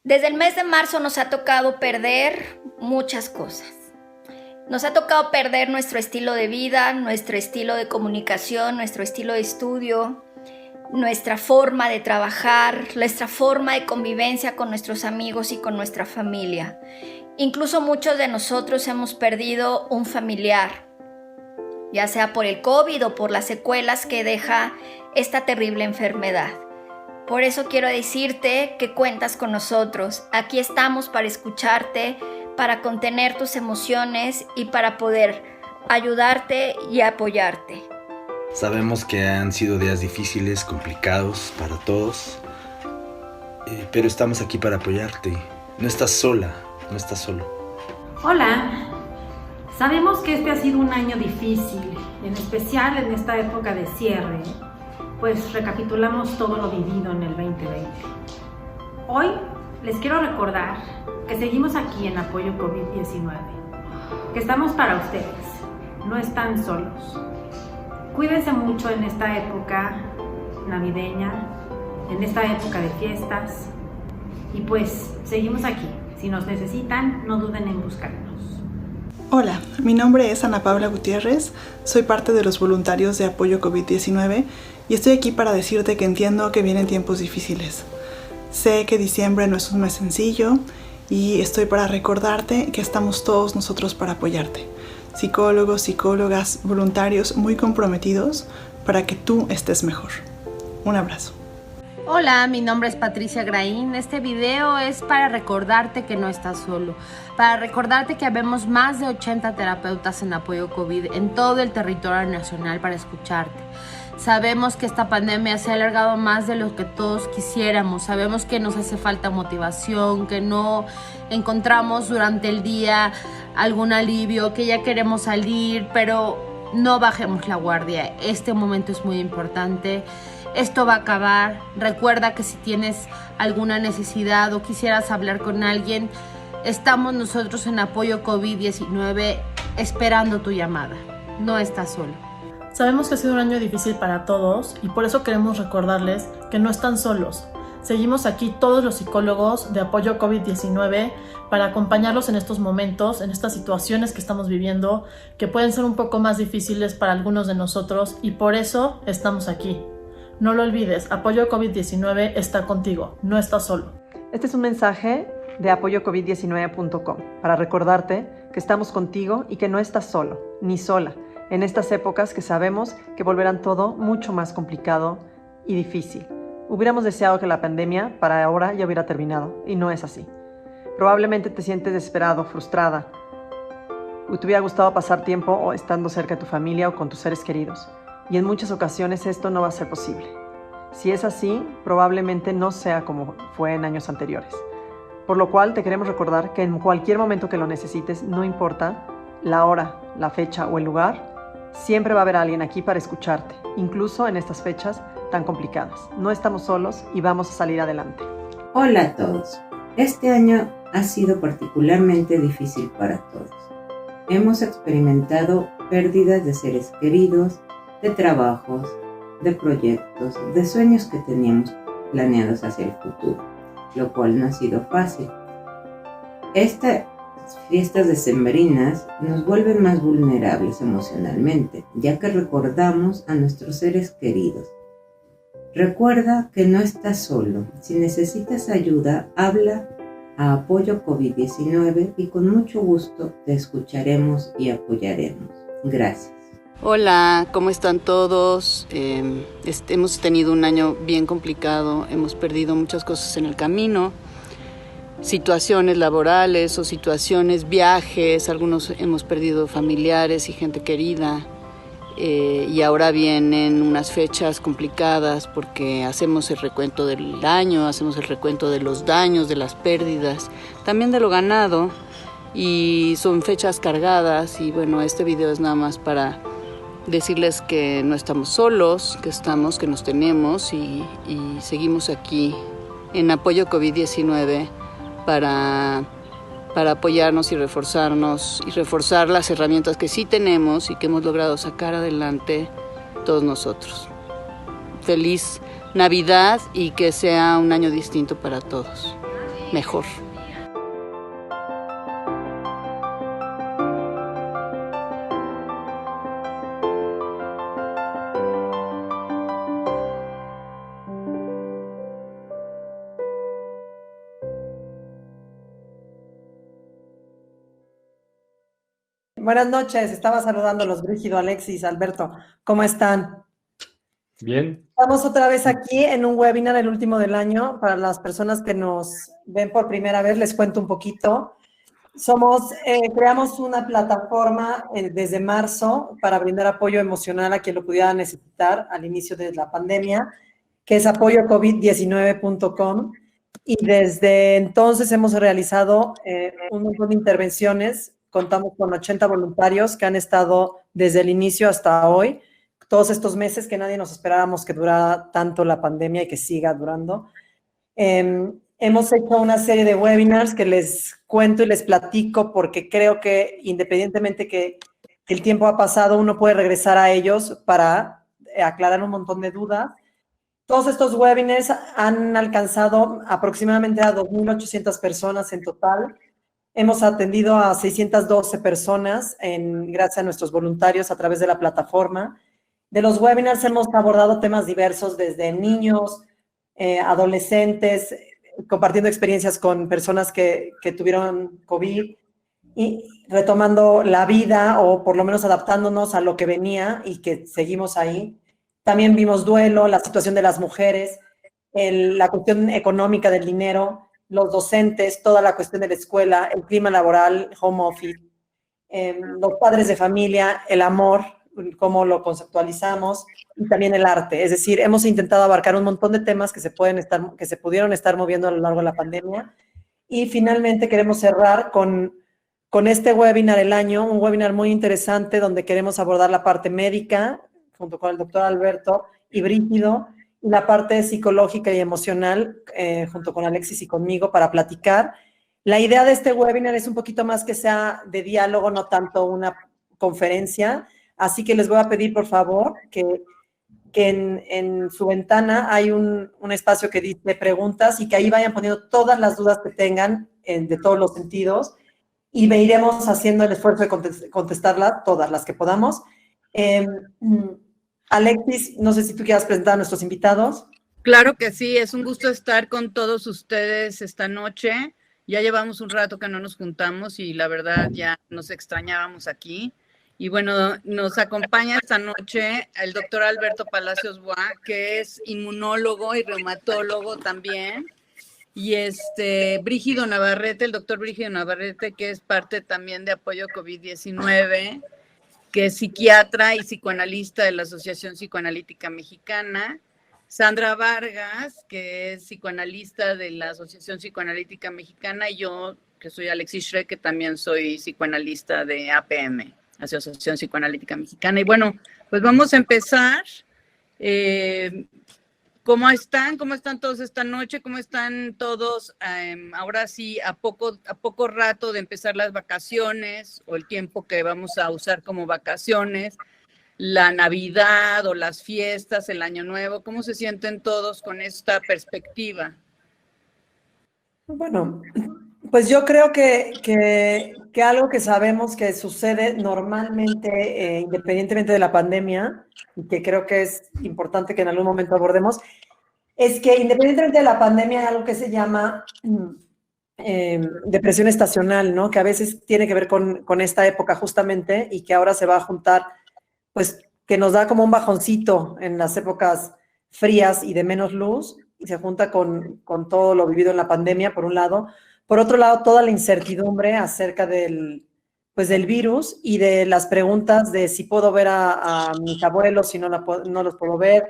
Desde el mes de marzo nos ha tocado perder muchas cosas. Nos ha tocado perder nuestro estilo de vida, nuestro estilo de comunicación, nuestro estilo de estudio, nuestra forma de trabajar, nuestra forma de convivencia con nuestros amigos y con nuestra familia. Incluso muchos de nosotros hemos perdido un familiar, ya sea por el COVID o por las secuelas que deja esta terrible enfermedad. Por eso quiero decirte que cuentas con nosotros. Aquí estamos para escucharte, para contener tus emociones y para poder ayudarte y apoyarte. Sabemos que han sido días difíciles, complicados para todos, pero estamos aquí para apoyarte. No estás sola, no estás solo. Hola, sabemos que este ha sido un año difícil, en especial en esta época de cierre, pues recapitulamos todo lo vivido en el 2020. Hoy les quiero recordar que seguimos aquí en Apoyo COVID-19, que estamos para ustedes, no están solos. Cuídense mucho en esta época navideña, en esta época de fiestas, y pues seguimos aquí. Si nos necesitan, no duden en buscarnos. Hola, mi nombre es Ana Paula Gutiérrez, soy parte de los voluntarios de Apoyo COVID-19 y estoy aquí para decirte que entiendo que vienen tiempos difíciles. Sé que diciembre no es un mes sencillo y estoy para recordarte que estamos todos nosotros para apoyarte. Psicólogos, psicólogas, voluntarios muy comprometidos para que tú estés mejor. Un abrazo. Hola, mi nombre es Patricia Graín. Este video es para recordarte que no estás solo, para recordarte que habemos más de 80 terapeutas en apoyo COVID en todo el territorio nacional para escucharte. Sabemos que esta pandemia se ha alargado más de lo que todos quisiéramos. Sabemos que nos hace falta motivación, que no encontramos durante el día algún alivio, que ya queremos salir, pero no bajemos la guardia. Este momento es muy importante. Esto va a acabar. Recuerda que si tienes alguna necesidad o quisieras hablar con alguien, estamos nosotros en Apoyo COVID-19 esperando tu llamada. No estás solo. Sabemos que ha sido un año difícil para todos y por eso queremos recordarles que no están solos. Seguimos aquí todos los psicólogos de Apoyo COVID-19 para acompañarlos en estos momentos, en estas situaciones que estamos viviendo, que pueden ser un poco más difíciles para algunos de nosotros y por eso estamos aquí. No lo olvides, Apoyo COVID-19 está contigo, no estás solo. Este es un mensaje de apoyocovid19.com para recordarte que estamos contigo y que no estás solo, ni sola, en estas épocas que sabemos que volverán todo mucho más complicado y difícil. Hubiéramos deseado que la pandemia para ahora ya hubiera terminado, y no es así. Probablemente te sientes desesperado, frustrada, o te hubiera gustado pasar tiempo estando cerca de tu familia o con tus seres queridos. Y en muchas ocasiones esto no va a ser posible. Si es así, probablemente no sea como fue en años anteriores. Por lo cual te queremos recordar que en cualquier momento que lo necesites, no importa la hora, la fecha o el lugar, siempre va a haber alguien aquí para escucharte, incluso en estas fechas tan complicadas. No estamos solos y vamos a salir adelante. Hola a todos. Este año ha sido particularmente difícil para todos. Hemos experimentado pérdidas de seres queridos, de trabajos, de proyectos, de sueños que teníamos planeados hacia el futuro, lo cual no ha sido fácil. Estas fiestas decembrinas nos vuelven más vulnerables emocionalmente, ya que recordamos a nuestros seres queridos. Recuerda que no estás solo. Si necesitas ayuda, habla a Apoyo COVID-19 y con mucho gusto te escucharemos y apoyaremos. Gracias. Hola, ¿cómo están todos? Hemos tenido un año bien complicado, hemos perdido muchas cosas en el camino, situaciones laborales o situaciones, viajes, algunos hemos perdido familiares y gente querida, y ahora vienen unas fechas complicadas porque hacemos el recuento del año, hacemos el recuento de los daños, de las pérdidas, también de lo ganado, y son fechas cargadas. Y bueno, este video es nada más para decirles que no estamos solos, que nos tenemos y seguimos aquí en Apoyo COVID-19 para apoyarnos y reforzarnos y reforzar las herramientas que sí tenemos y que hemos logrado sacar adelante todos nosotros. Feliz Navidad y que sea un año distinto para todos. mejor. Buenas noches, estaba saludándolos, Brígido, Alexis, Alberto. ¿Cómo están? Bien. Estamos otra vez aquí en un webinar, el último del año. Para las personas que nos ven por primera vez, les cuento un poquito. Creamos una plataforma desde marzo para brindar apoyo emocional a quien lo pudiera necesitar al inicio de la pandemia, que es apoyocovid19.com. Y desde entonces hemos realizado un montón de intervenciones. Contamos con 80 voluntarios que han estado desde el inicio hasta hoy, todos estos meses que nadie nos esperábamos que durara tanto la pandemia y que siga durando. Hemos hecho una serie de webinars que les cuento y les platico porque creo que independientemente que el tiempo ha pasado, uno puede regresar a ellos para aclarar un montón de dudas. Todos estos webinars han alcanzado aproximadamente a 2.800 personas en total. Hemos atendido a 612 personas gracias a nuestros voluntarios a través de la plataforma. De los webinars hemos abordado temas diversos desde niños, adolescentes, compartiendo experiencias con personas que tuvieron COVID y retomando la vida o por lo menos adaptándonos a lo que venía y que seguimos ahí. También vimos duelo, la situación de las mujeres, la cuestión económica del dinero, los docentes, toda la cuestión de la escuela, el clima laboral, home office, los padres de familia, el amor, cómo lo conceptualizamos, y también el arte. Es decir, hemos intentado abarcar un montón de temas que se pudieron estar moviendo a lo largo de la pandemia. Y finalmente queremos cerrar con este webinar del año, un webinar muy interesante donde queremos abordar la parte médica, junto con el doctor Alberto y Brígido, y la parte psicológica y emocional, junto con Alexis y conmigo, para platicar. La idea de este webinar es un poquito más que sea de diálogo, no tanto una conferencia, así que les voy a pedir, por favor, que en su ventana hay un espacio que dice preguntas y que ahí vayan poniendo todas las dudas que tengan de todos los sentidos y iremos haciendo el esfuerzo de contestarlas, todas las que podamos. Alexis, no sé si tú quieras presentar a nuestros invitados. Claro que sí, es un gusto estar con todos ustedes esta noche. Ya llevamos un rato que no nos juntamos y la verdad ya nos extrañábamos aquí. Y bueno, nos acompaña esta noche el doctor Alberto Palacios Boa, que es inmunólogo y reumatólogo también. Y Brígido Navarrete, el doctor Brígido Navarrete, que es parte también de Apoyo COVID-19, que es psiquiatra y psicoanalista de la Asociación Psicoanalítica Mexicana. Sandra Vargas, que es psicoanalista de la Asociación Psicoanalítica Mexicana, y yo, que soy Alexis Schreck, que también soy psicoanalista de APM, Asociación Psicoanalítica Mexicana. Y bueno, pues vamos a empezar. ¿Cómo están? ¿Cómo están todos esta noche? ¿Cómo están todos? Ahora sí, a poco rato de empezar las vacaciones o el tiempo que vamos a usar como vacaciones, la Navidad o las fiestas, el Año Nuevo. ¿Cómo se sienten todos con esta perspectiva? Bueno, pues yo creo que algo que sabemos que sucede normalmente, independientemente de la pandemia, y que creo que es importante que en algún momento abordemos, es que independientemente de la pandemia hay algo que se llama depresión estacional, ¿no? Que a veces tiene que ver con esta época justamente y que ahora se va a juntar, pues que nos da como un bajoncito en las épocas frías y de menos luz, y se junta con todo lo vivido en la pandemia, por un lado. Por otro lado, toda la incertidumbre acerca del virus y de las preguntas de si puedo ver a mis abuelos, si no los puedo ver,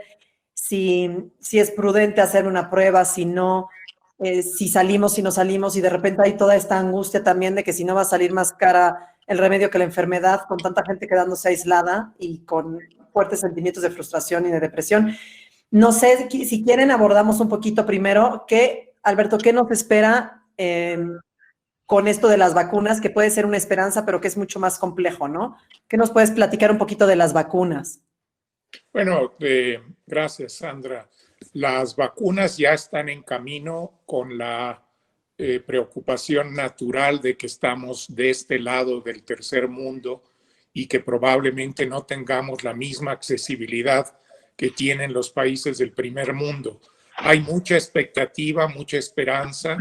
si es prudente hacer una prueba, si no, si salimos, si no salimos, y de repente hay toda esta angustia también de que si no va a salir más cara el remedio que la enfermedad, con tanta gente quedándose aislada y con fuertes sentimientos de frustración y de depresión. No sé, si quieren abordamos un poquito primero, Alberto, ¿qué nos espera con esto de las vacunas? Que puede ser una esperanza, pero que es mucho más complejo, ¿no? ¿Qué nos puedes platicar un poquito de las vacunas? Bueno, gracias, Sandra. Las vacunas ya están en camino con la preocupación natural de que estamos de este lado del tercer mundo y que probablemente no tengamos la misma accesibilidad que tienen los países del primer mundo. Hay mucha expectativa, mucha esperanza,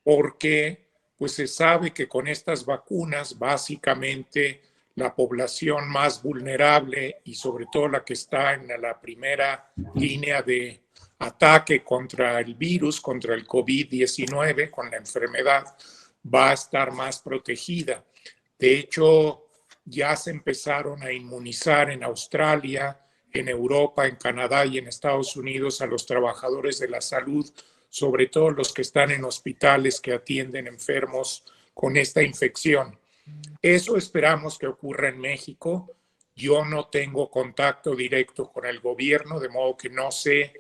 porque pues se sabe que con estas vacunas básicamente la población más vulnerable y sobre todo la que está en la primera línea de ataque contra el virus, contra el COVID-19, con la enfermedad, va a estar más protegida. De hecho, ya se empezaron a inmunizar en Australia, en Europa, en Canadá y en Estados Unidos a los trabajadores de la salud, sobre todo los que están en hospitales que atienden enfermos con esta infección. Eso esperamos que ocurra en México. Yo no tengo contacto directo con el gobierno, de modo que no sé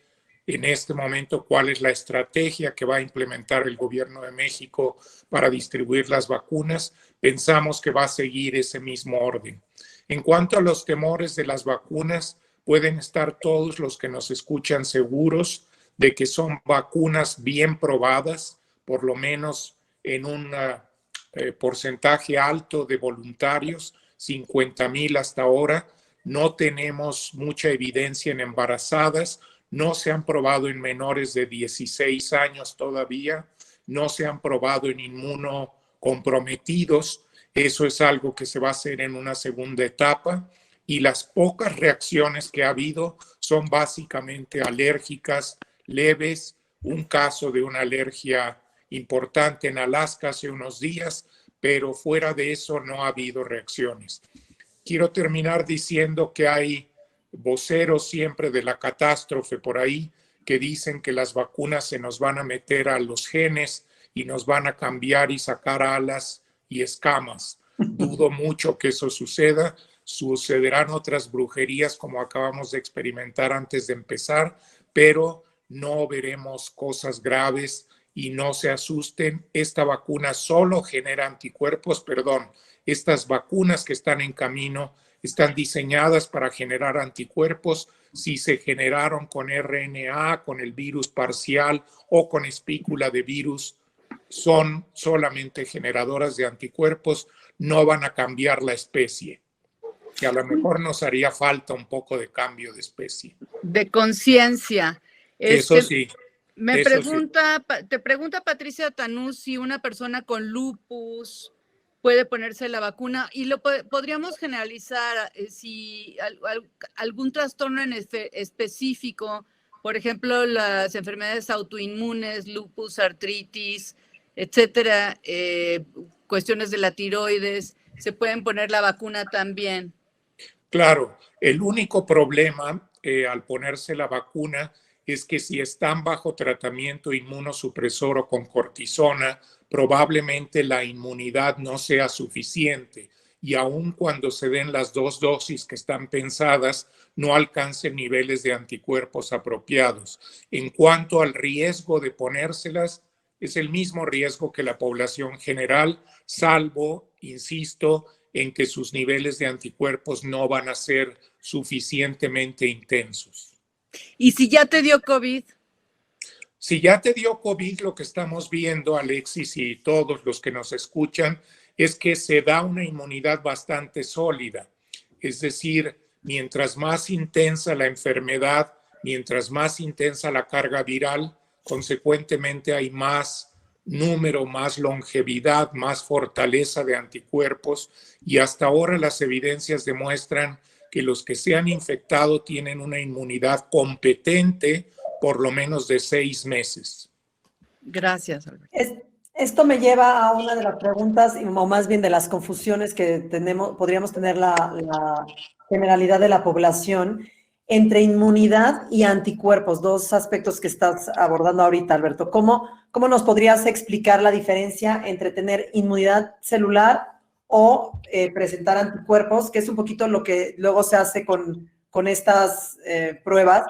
en este momento cuál es la estrategia que va a implementar el gobierno de México para distribuir las vacunas. Pensamos que va a seguir ese mismo orden. En cuanto a los temores de las vacunas, pueden estar todos los que nos escuchan seguros de que son vacunas bien probadas, por lo menos en un porcentaje alto de voluntarios, 50,000 hasta ahora. No tenemos mucha evidencia en embarazadas, no se han probado en menores de 16 años todavía, no se han probado en inmunocomprometidos. Eso es algo que se va a hacer en una segunda etapa. Y las pocas reacciones que ha habido son básicamente alérgicas leves. Un caso de una alergia importante en Alaska hace unos días, pero fuera de eso no ha habido reacciones. Quiero terminar diciendo que hay voceros siempre de la catástrofe por ahí que dicen que las vacunas se nos van a meter a los genes y nos van a cambiar y sacar alas y escamas. Dudo mucho que eso suceda. Sucederán otras brujerías como acabamos de experimentar antes de empezar, pero no veremos cosas graves y no se asusten. Esta vacuna solo genera anticuerpos, estas vacunas que están en camino están diseñadas para generar anticuerpos. Si se generaron con RNA, con el virus parcial o con espícula de virus, son solamente generadoras de anticuerpos, no van a cambiar la especie. Que a lo mejor nos haría falta un poco de cambio de especie. De conciencia. Eso sí. Te pregunta Patricia Tanús si una persona con lupus puede ponerse la vacuna y podríamos generalizar si algún trastorno en específico, por ejemplo, las enfermedades autoinmunes, lupus, artritis, etcétera, cuestiones de la tiroides, se pueden poner la vacuna también. Claro, el único problema al ponerse la vacuna es que si están bajo tratamiento inmunosupresor o con cortisona, probablemente la inmunidad no sea suficiente y aun cuando se den las 2 dosis que están pensadas, no alcancen niveles de anticuerpos apropiados. En cuanto al riesgo de ponérselas, es el mismo riesgo que la población general, salvo, insisto, en que sus niveles de anticuerpos no van a ser suficientemente intensos. ¿Y si ya te dio COVID? Si ya te dio COVID, lo que estamos viendo, Alexis, y todos los que nos escuchan, es que se da una inmunidad bastante sólida. Es decir, mientras más intensa la enfermedad, mientras más intensa la carga viral, consecuentemente hay más número, más longevidad, más fortaleza de anticuerpos y hasta ahora las evidencias demuestran que los que se han infectado tienen una inmunidad competente por lo menos de 6 meses. Gracias, Alberto. Esto me lleva a una de las preguntas, o más bien de las confusiones que podríamos tener la generalidad de la población entre inmunidad y anticuerpos, 2 aspectos que estás abordando ahorita, Alberto. ¿Cómo nos podrías explicar la diferencia entre tener inmunidad celular o presentar anticuerpos, que es un poquito lo que luego se hace con estas pruebas,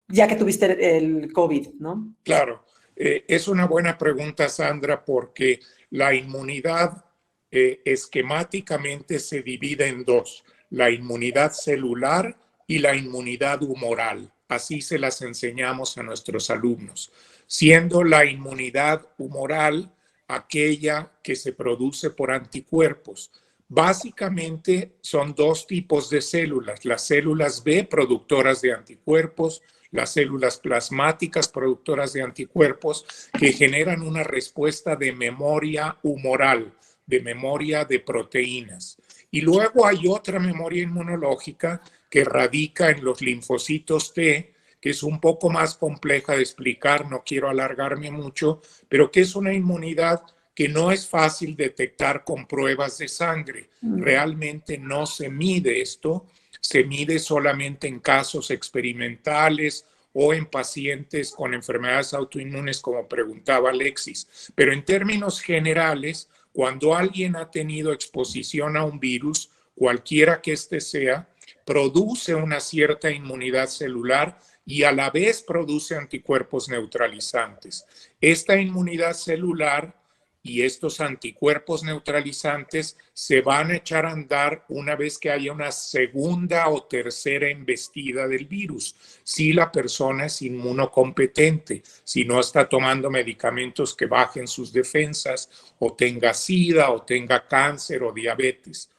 ya que tuviste el COVID, ¿no? Claro, es una buena pregunta, Sandra, porque la inmunidad esquemáticamente se divide en 2, la inmunidad celular y la inmunidad humoral. Así se las enseñamos a nuestros alumnos. Siendo la inmunidad humoral aquella que se produce por anticuerpos. Básicamente son dos tipos de células, las células B productoras de anticuerpos, las células plasmáticas productoras de anticuerpos que generan una respuesta de memoria humoral, de memoria de proteínas. Y luego hay otra memoria inmunológica que radica en los linfocitos T, que es un poco más compleja de explicar, no quiero alargarme mucho, pero que es una inmunidad que no es fácil detectar con pruebas de sangre. Realmente no se mide esto, se mide solamente en casos experimentales o en pacientes con enfermedades autoinmunes, como preguntaba Alexis. Pero en términos generales, cuando alguien ha tenido exposición a un virus, cualquiera que éste sea, produce una cierta inmunidad celular y a la vez produce anticuerpos neutralizantes. Esta inmunidad celular y estos anticuerpos neutralizantes se van a echar a andar una vez que haya una segunda o tercera embestida del virus, si la persona es inmunocompetente, si no está tomando medicamentos que bajen sus defensas, o tenga SIDA, o tenga cáncer o diabetes.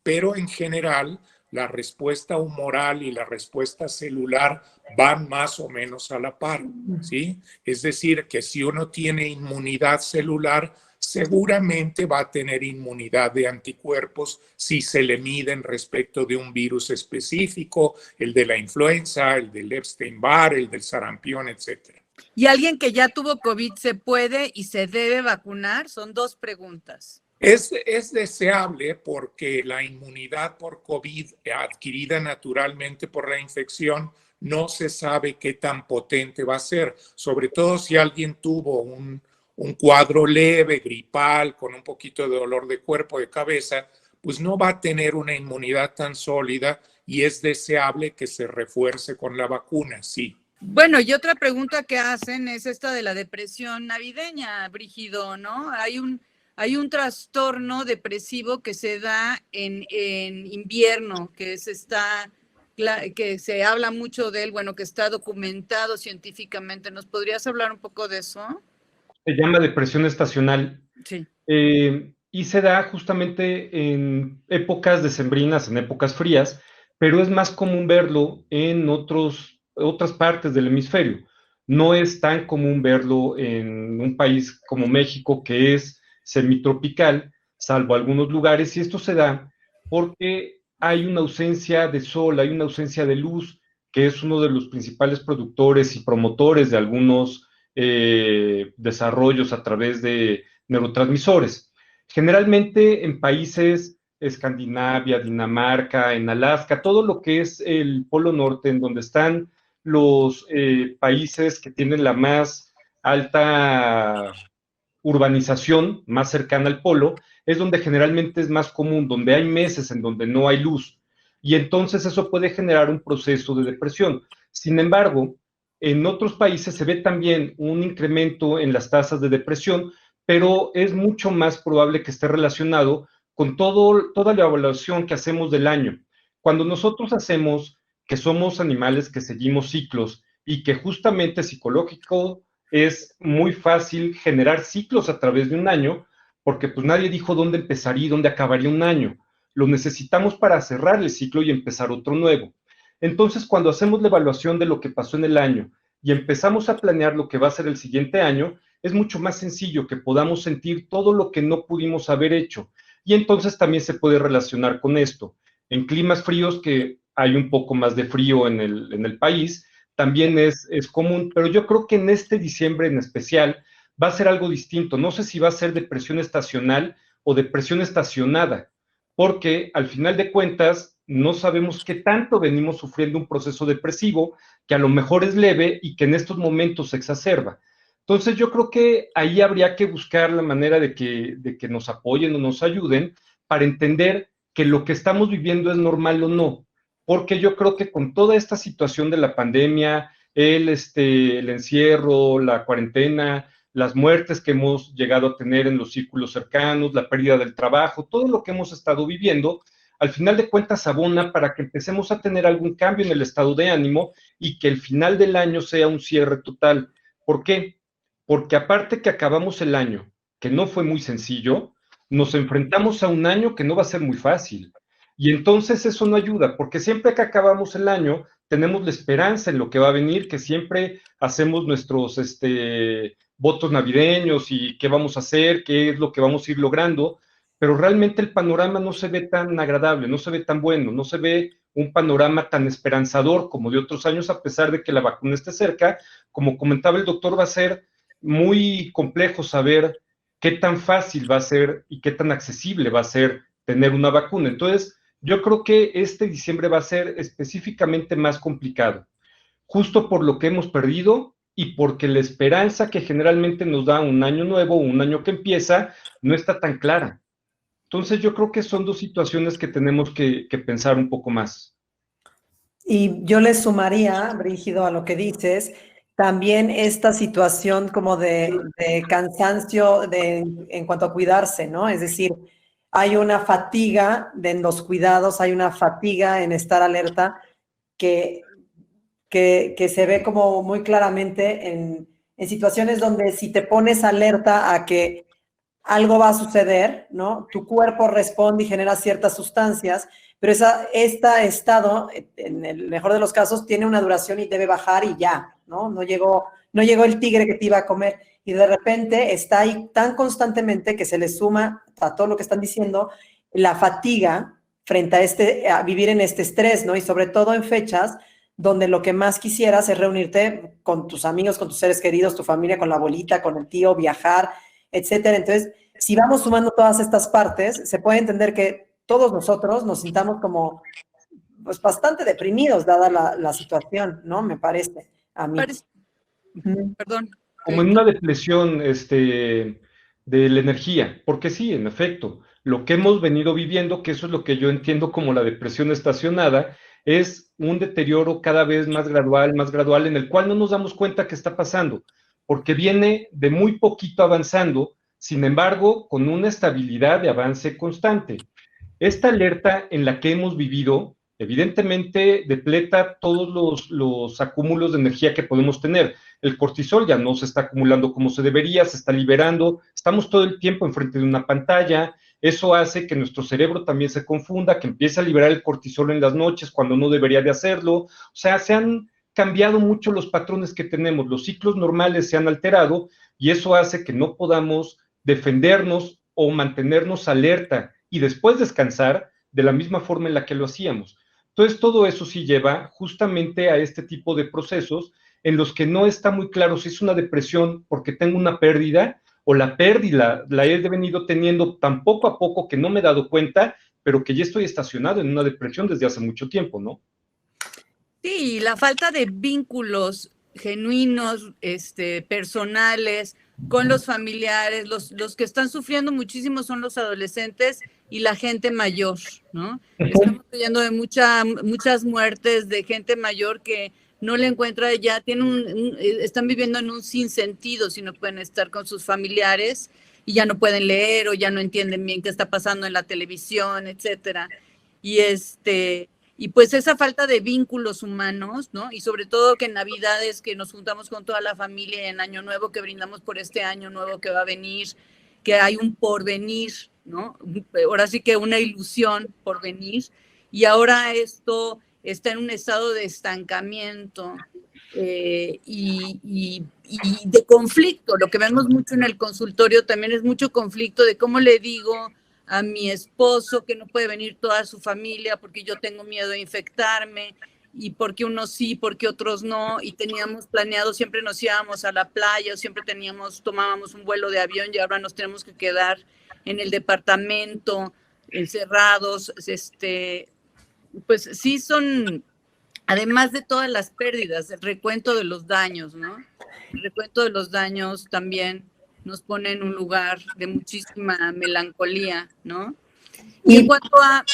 Pero en general, la respuesta humoral y la respuesta celular van más o menos a la par, ¿sí? Es decir, que si uno tiene inmunidad celular, seguramente va a tener inmunidad de anticuerpos si se le miden respecto de un virus específico, el de la influenza, el del Epstein-Barr, el del sarampión, etc. ¿Y alguien que ya tuvo COVID se puede y se debe vacunar? Son dos preguntas. Es deseable porque la inmunidad por COVID adquirida naturalmente por la infección no se sabe qué tan potente va a ser, sobre todo si alguien tuvo un cuadro leve, gripal, con un poquito de dolor de cuerpo, de cabeza, pues no va a tener una inmunidad tan sólida y es deseable que se refuerce con la vacuna, sí. Bueno, y otra pregunta que hacen es esta de la depresión navideña, Brígido, ¿no? Hay un trastorno depresivo que se da en invierno, que se habla mucho de él, bueno, que está documentado científicamente. ¿Nos podrías hablar un poco de eso? Se llama depresión estacional. Sí. Y se da justamente en épocas decembrinas, en épocas frías, pero es más común verlo en otras partes del hemisferio. No es tan común verlo en un país como México, que es semitropical, salvo algunos lugares, y esto se da porque hay una ausencia de sol, hay una ausencia de luz, que es uno de los principales productores y promotores de algunos desarrollos a través de neurotransmisores. Generalmente en países Escandinavia, Dinamarca, en Alaska, todo lo que es el Polo Norte, en donde están los países que tienen la más alta urbanización, más cercana al polo, es donde generalmente es más común, donde hay meses en donde no hay luz. Y entonces eso puede generar un proceso de depresión. Sin embargo, en otros países se ve también un incremento en las tasas de depresión, pero es mucho más probable que esté relacionado con toda la evaluación que hacemos del año. Cuando nosotros hacemos que somos animales que seguimos ciclos y que justamente psicológico es muy fácil generar ciclos a través de un año, porque pues nadie dijo dónde empezaría y dónde acabaría un año. Lo necesitamos para cerrar el ciclo y empezar otro nuevo. Entonces, cuando hacemos la evaluación de lo que pasó en el año y empezamos a planear lo que va a ser el siguiente año, es mucho más sencillo que podamos sentir todo lo que no pudimos haber hecho. Y entonces también se puede relacionar con esto. En climas fríos, que hay un poco más de frío en el país, también es común, pero yo creo que en este diciembre en especial va a ser algo distinto. No sé si va a ser depresión estacional o depresión estacionada, porque al final de cuentas no sabemos qué tanto venimos sufriendo un proceso depresivo que a lo mejor es leve y que en estos momentos se exacerba. Entonces yo creo que ahí habría que buscar la manera de que nos apoyen o nos ayuden para entender que lo que estamos viviendo es normal o no, porque yo creo que con toda esta situación de la pandemia, el encierro, la cuarentena, las muertes que hemos llegado a tener en los círculos cercanos, la pérdida del trabajo, todo lo que hemos estado viviendo, al final de cuentas abona para que empecemos a tener algún cambio en el estado de ánimo y que el final del año sea un cierre total. ¿Por qué? Porque aparte que acabamos el año que no fue muy sencillo, nos enfrentamos a un año que no va a ser muy fácil. Y entonces eso no ayuda, porque siempre que acabamos el año, tenemos la esperanza en lo que va a venir, que siempre hacemos nuestros votos navideños y qué vamos a hacer, qué es lo que vamos a ir logrando, pero realmente el panorama no se ve tan agradable, no se ve tan bueno, no se ve un panorama tan esperanzador como de otros años, a pesar de que la vacuna esté cerca. Como comentaba el doctor, va a ser muy complejo saber qué tan fácil va a ser y qué tan accesible va a ser tener una vacuna. Entonces, yo creo que este diciembre va a ser específicamente más complicado, justo por lo que hemos perdido y porque la esperanza que generalmente nos da un año nuevo, un año que empieza, no está tan clara. Entonces yo creo que son dos situaciones que tenemos que pensar un poco más. Y yo le sumaría, Brígido, a lo que dices, también esta situación como de cansancio en cuanto a cuidarse, ¿no? Es decir, hay una fatiga en los cuidados, hay una fatiga en estar alerta que se ve como muy claramente en situaciones donde si te pones alerta a que algo va a suceder, ¿no? Tu cuerpo responde y genera ciertas sustancias, pero este estado, en el mejor de los casos, tiene una duración y debe bajar y ya, ¿no? No llegó el tigre que te iba a comer y de repente está ahí tan constantemente que se le suma a todo lo que están diciendo la fatiga frente a vivir en este estrés, ¿no? Y sobre todo en fechas donde lo que más quisieras es reunirte con tus amigos, con tus seres queridos, tu familia, con la abuelita, con el tío, viajar, etcétera. Entonces, si vamos sumando todas estas partes, se puede entender que todos nosotros nos sintamos como pues, bastante deprimidos dada la situación, ¿no? Me parece a mí. Perdón. Como en una depresión de la energía, porque sí, en efecto, lo que hemos venido viviendo, que eso es lo que yo entiendo como la depresión estacionada, es un deterioro cada vez más gradual, en el cual no nos damos cuenta que está pasando, porque viene de muy poquito avanzando, sin embargo, con una estabilidad de avance constante. Esta alerta en la que hemos vivido, evidentemente, depleta todos los acúmulos de energía que podemos tener. El cortisol ya no se está acumulando como se debería, se está liberando, estamos todo el tiempo enfrente de una pantalla, eso hace que nuestro cerebro también se confunda, que empiece a liberar el cortisol en las noches cuando no debería de hacerlo. O sea, se han cambiado mucho los patrones que tenemos, los ciclos normales se han alterado y eso hace que no podamos defendernos o mantenernos alerta y después descansar de la misma forma en la que lo hacíamos. Entonces, todo eso sí lleva justamente a este tipo de procesos en los que no está muy claro si es una depresión porque tengo una pérdida o la pérdida la he venido teniendo tan poco a poco que no me he dado cuenta, pero que ya estoy estacionado en una depresión desde hace mucho tiempo, ¿no? Sí, la falta de vínculos genuinos, personales, con los familiares, los que están sufriendo muchísimo son los adolescentes y la gente mayor, ¿no? Estamos oyendo de muchas muertes de gente mayor que no le encuentra ya, están viviendo en un sinsentido si no pueden estar con sus familiares y ya no pueden leer o ya no entienden bien qué está pasando en la televisión, etcétera. Y pues esa falta de vínculos humanos, ¿no? Y sobre todo que en Navidades que nos juntamos con toda la familia y en Año Nuevo que brindamos por este año nuevo que va a venir, que hay un porvenir, ¿no? Ahora sí que una ilusión por venir. Y ahora esto está en un estado de estancamiento y de conflicto. Lo que vemos mucho en el consultorio también es mucho conflicto de cómo le digo a mi esposo que no puede venir toda su familia porque yo tengo miedo de infectarme y porque unos sí, porque otros no, y teníamos planeado, siempre nos íbamos a la playa o siempre tomábamos un vuelo de avión y ahora nos tenemos que quedar en el departamento encerrados, pues sí son, además de todas las pérdidas, el recuento de los daños, ¿no? El recuento de los daños también nos pone en un lugar de muchísima melancolía, ¿no? Y en cuanto a...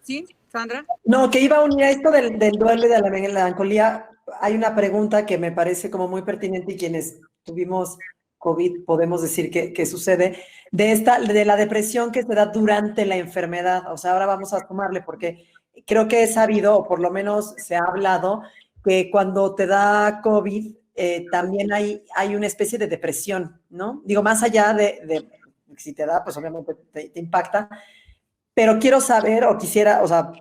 ¿Sí, Sandra? No, que iba a unir a esto del duelo y de la melancolía. Hay una pregunta que me parece como muy pertinente y quienes tuvimos COVID podemos decir que sucede, de la depresión que se da durante la enfermedad. O sea, ahora vamos a sumarle porque creo que he sabido, o por lo menos se ha hablado, que cuando te da COVID, también hay una especie de depresión, ¿no? Digo, más allá de si te da, pues obviamente te impacta, pero quiero saber, o quisiera, o sea,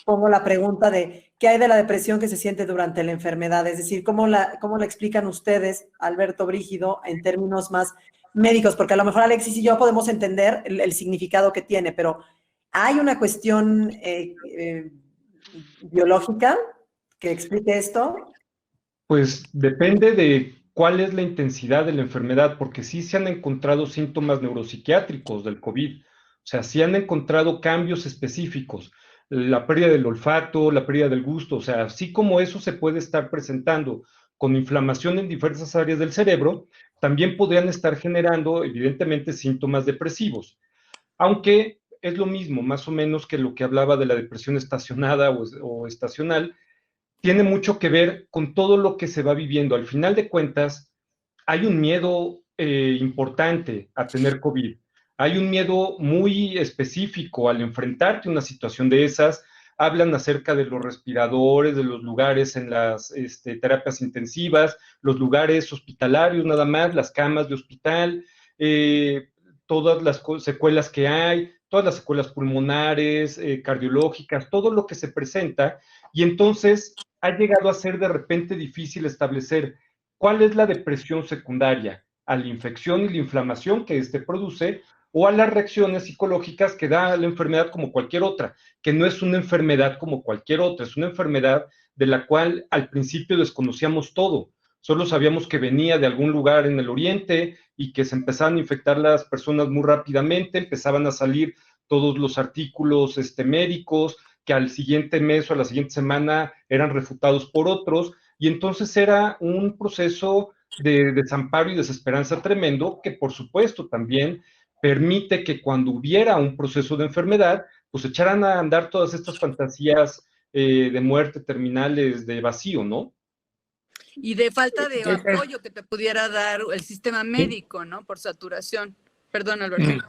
pongo la pregunta de qué hay de la depresión que se siente durante la enfermedad, es decir, ¿cómo la explican ustedes, Alberto, Brígido, en términos más médicos? Porque a lo mejor Alexis y yo podemos entender el significado que tiene, pero ¿hay una cuestión biológica que explique esto? Pues depende de cuál es la intensidad de la enfermedad, porque sí se han encontrado síntomas neuropsiquiátricos del COVID. O sea, sí han encontrado cambios específicos, la pérdida del olfato, la pérdida del gusto, o sea, así como eso se puede estar presentando con inflamación en diversas áreas del cerebro, también podrían estar generando, evidentemente, síntomas depresivos. Aunque es lo mismo, más o menos, que lo que hablaba de la depresión estacionada o estacional, tiene mucho que ver con todo lo que se va viviendo. Al final de cuentas, hay un miedo importante a tener COVID. Hay un miedo muy específico al enfrentarte a una situación de esas. Hablan acerca de los respiradores, de los lugares en las terapias intensivas, los lugares hospitalarios nada más, las camas de hospital, todas las secuelas que hay, todas las secuelas pulmonares, cardiológicas, todo lo que se presenta. Y entonces ha llegado a ser de repente difícil establecer cuál es la depresión secundaria a la infección y la inflamación que produce, o a las reacciones psicológicas que da la enfermedad como cualquier otra, que no es una enfermedad como cualquier otra, es una enfermedad de la cual al principio desconocíamos todo. Solo sabíamos que venía de algún lugar en el oriente y que se empezaban a infectar las personas muy rápidamente, empezaban a salir todos los artículos médicos, que al siguiente mes o a la siguiente semana eran refutados por otros, y entonces era un proceso de desamparo y desesperanza tremendo que, por supuesto, también permite que cuando hubiera un proceso de enfermedad, pues echaran a andar todas estas fantasías de muerte terminales, de vacío, ¿no? Y de falta de apoyo que te pudiera dar el sistema médico, ¿no? Por saturación. Perdón, Alberto.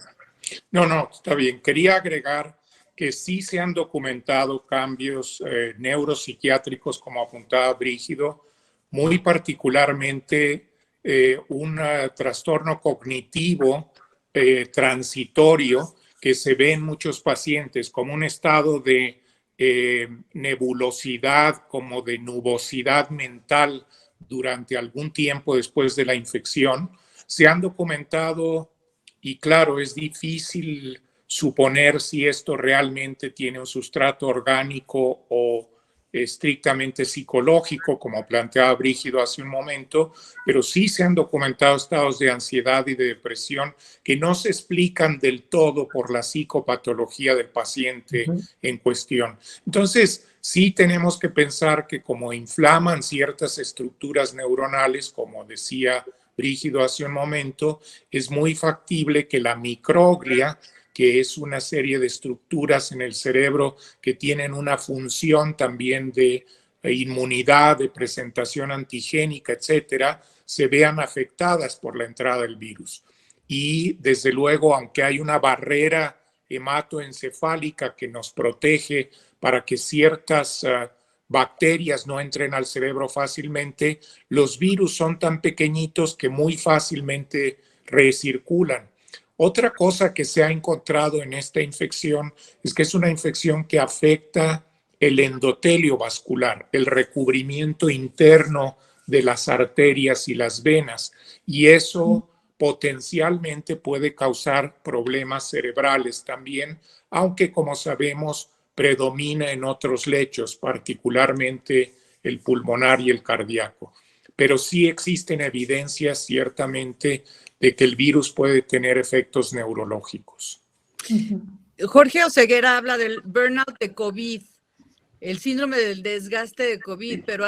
No, está bien. Quería agregar que sí se han documentado cambios neuropsiquiátricos, como apuntaba Brígido, muy particularmente un trastorno cognitivo transitorio que se ve en muchos pacientes como un estado de nebulosidad, como de nubosidad mental durante algún tiempo después de la infección. Se han documentado, y claro, es difícil suponer si esto realmente tiene un sustrato orgánico o estrictamente psicológico, como planteaba Brígido hace un momento, pero sí se han documentado estados de ansiedad y de depresión que no se explican del todo por la psicopatología del paciente en cuestión. Entonces, sí tenemos que pensar que como inflaman ciertas estructuras neuronales, como decía Brígido hace un momento, es muy factible que la microglia, que es una serie de estructuras en el cerebro que tienen una función también de inmunidad, de presentación antigénica, etcétera, se vean afectadas por la entrada del virus. Y desde luego, aunque hay una barrera hematoencefálica que nos protege para que ciertas bacterias no entren al cerebro fácilmente, los virus son tan pequeñitos que muy fácilmente recirculan. Otra cosa que se ha encontrado en esta infección es que es una infección que afecta el endotelio vascular, el recubrimiento interno de las arterias y las venas, y eso potencialmente puede causar problemas cerebrales también, aunque como sabemos predomina en otros lechos, particularmente el pulmonar y el cardíaco. Pero sí existen evidencias ciertamente de que el virus puede tener efectos neurológicos. Jorge Oseguera habla del burnout de COVID, el síndrome del desgaste de COVID, pero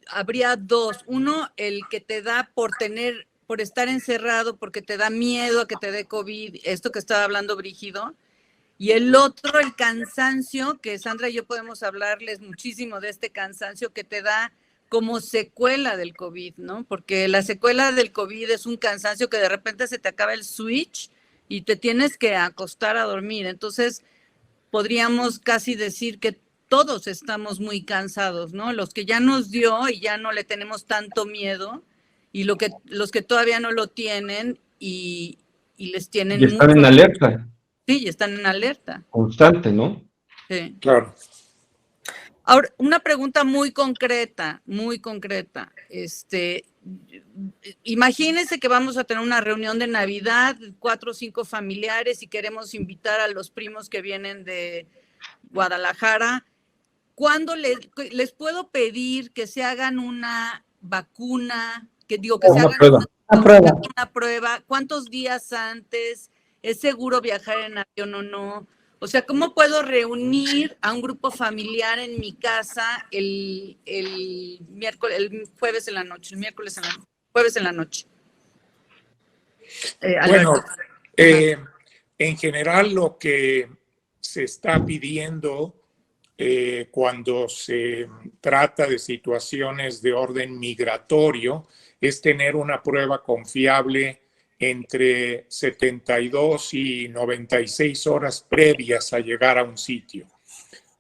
habría dos. Uno, el que te da por estar encerrado, porque te da miedo a que te dé COVID, esto que estaba hablando Brígido. Y el otro, el cansancio, que Sandra y yo podemos hablarles muchísimo de este cansancio que te da como secuela del COVID, ¿no? Porque la secuela del COVID es un cansancio que de repente se te acaba el switch y te tienes que acostar a dormir. Entonces, podríamos casi decir que todos estamos muy cansados, ¿no? Los que ya nos dio y ya no le tenemos tanto miedo, y los que todavía no lo tienen y les tienen Y están mucho en alerta. Sí, y están en alerta. Constante, ¿no? Sí. Claro. Ahora, una pregunta muy concreta, muy concreta. Imagínense que vamos a tener una reunión de Navidad, 4 o 5 familiares, y queremos invitar a los primos que vienen de Guadalajara. ¿Cuándo les puedo pedir que se hagan una vacuna? Que se hagan una prueba. ¿Cuántos días antes? ¿Es seguro viajar en avión o no? O sea, ¿cómo puedo reunir a un grupo familiar en mi casa el jueves en la noche, jueves en la noche? Bueno, en general lo que se está pidiendo cuando se trata de situaciones de orden migratorio es tener una prueba confiable entre 72 y 96 horas previas a llegar a un sitio.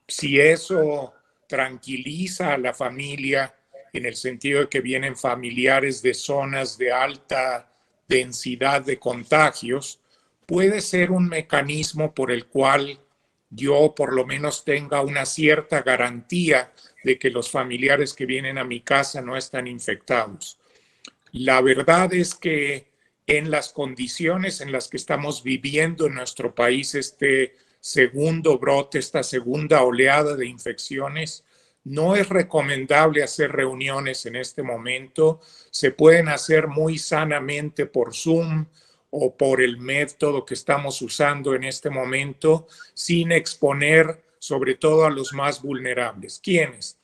Si eso tranquiliza a la familia en el sentido de que vienen familiares de zonas de alta densidad de contagios, puede ser un mecanismo por el cual yo por lo menos tenga una cierta garantía de que los familiares que vienen a mi casa no están infectados. La verdad es que en las condiciones en las que estamos viviendo en nuestro país este segundo brote, esta segunda oleada de infecciones, no es recomendable hacer reuniones en este momento. Se pueden hacer muy sanamente por Zoom o por el método que estamos usando en este momento, sin exponer sobre todo a los más vulnerables. ¿Quiénes?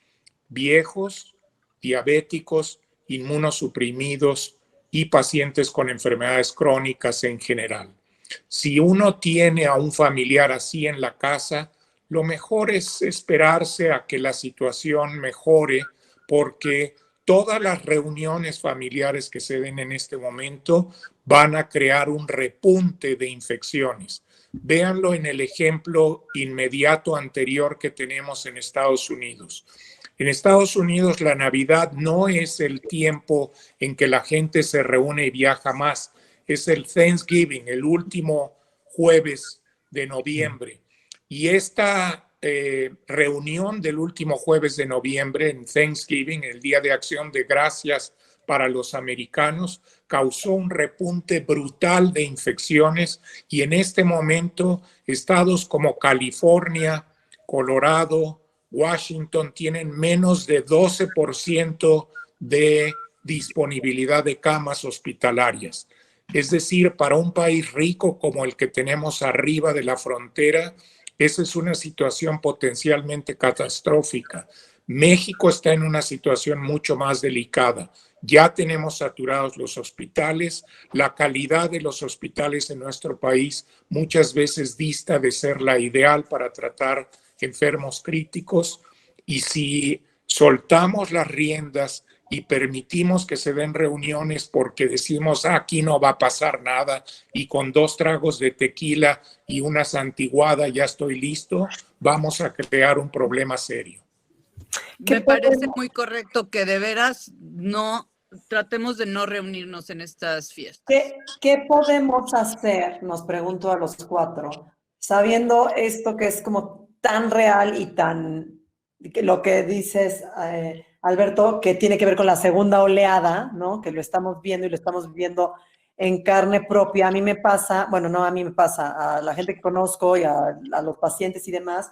Viejos, diabéticos, inmunosuprimidos y pacientes con enfermedades crónicas en general. Si uno tiene a un familiar así en la casa, lo mejor es esperarse a que la situación mejore, porque todas las reuniones familiares que se den en este momento van a crear un repunte de infecciones. Véanlo en el ejemplo inmediato anterior que tenemos en Estados Unidos. En Estados Unidos la Navidad no es el tiempo en que la gente se reúne y viaja más, es el Thanksgiving, el último jueves de noviembre. Y esta reunión del último jueves de noviembre en Thanksgiving, el Día de Acción de Gracias para los americanos, causó un repunte brutal de infecciones y en este momento estados como California, Colorado, Washington tienen menos de 12% de disponibilidad de camas hospitalarias. Es decir, para un país rico como el que tenemos arriba de la frontera, esa es una situación potencialmente catastrófica. México está en una situación mucho más delicada. Ya tenemos saturados los hospitales. La calidad de los hospitales en nuestro país muchas veces dista de ser la ideal para tratar enfermos críticos. Y si soltamos las riendas y permitimos que se den reuniones porque decimos, aquí no va a pasar nada y con 2 tragos de tequila y una santiguada ya estoy listo, vamos a crear un problema serio. Me parece muy correcto que de veras tratemos de no reunirnos en estas fiestas. ¿Qué podemos hacer? Nos pregunto a los 4, sabiendo esto que es como tan real y tan, lo que dices, Alberto, que tiene que ver con la segunda oleada, ¿no? Que lo estamos viendo y lo estamos viviendo en carne propia. A mí me pasa, bueno, no a mí me pasa, a la gente que conozco y a los pacientes y demás,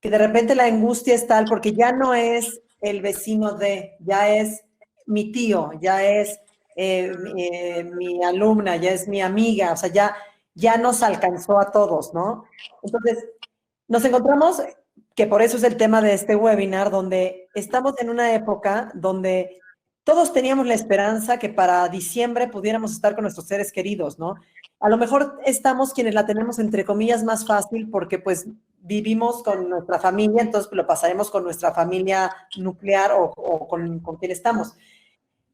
que de repente la angustia es tal porque ya no es el vecino ya es mi tío, ya es mi alumna, ya es mi amiga, o sea, ya nos alcanzó a todos, ¿no? Entonces, nos encontramos, que por eso es el tema de este webinar, donde estamos en una época donde todos teníamos la esperanza que para diciembre pudiéramos estar con nuestros seres queridos, ¿no? A lo mejor estamos quienes la tenemos, entre comillas, más fácil porque pues vivimos con nuestra familia, entonces lo pasaremos con nuestra familia nuclear o con quien estamos.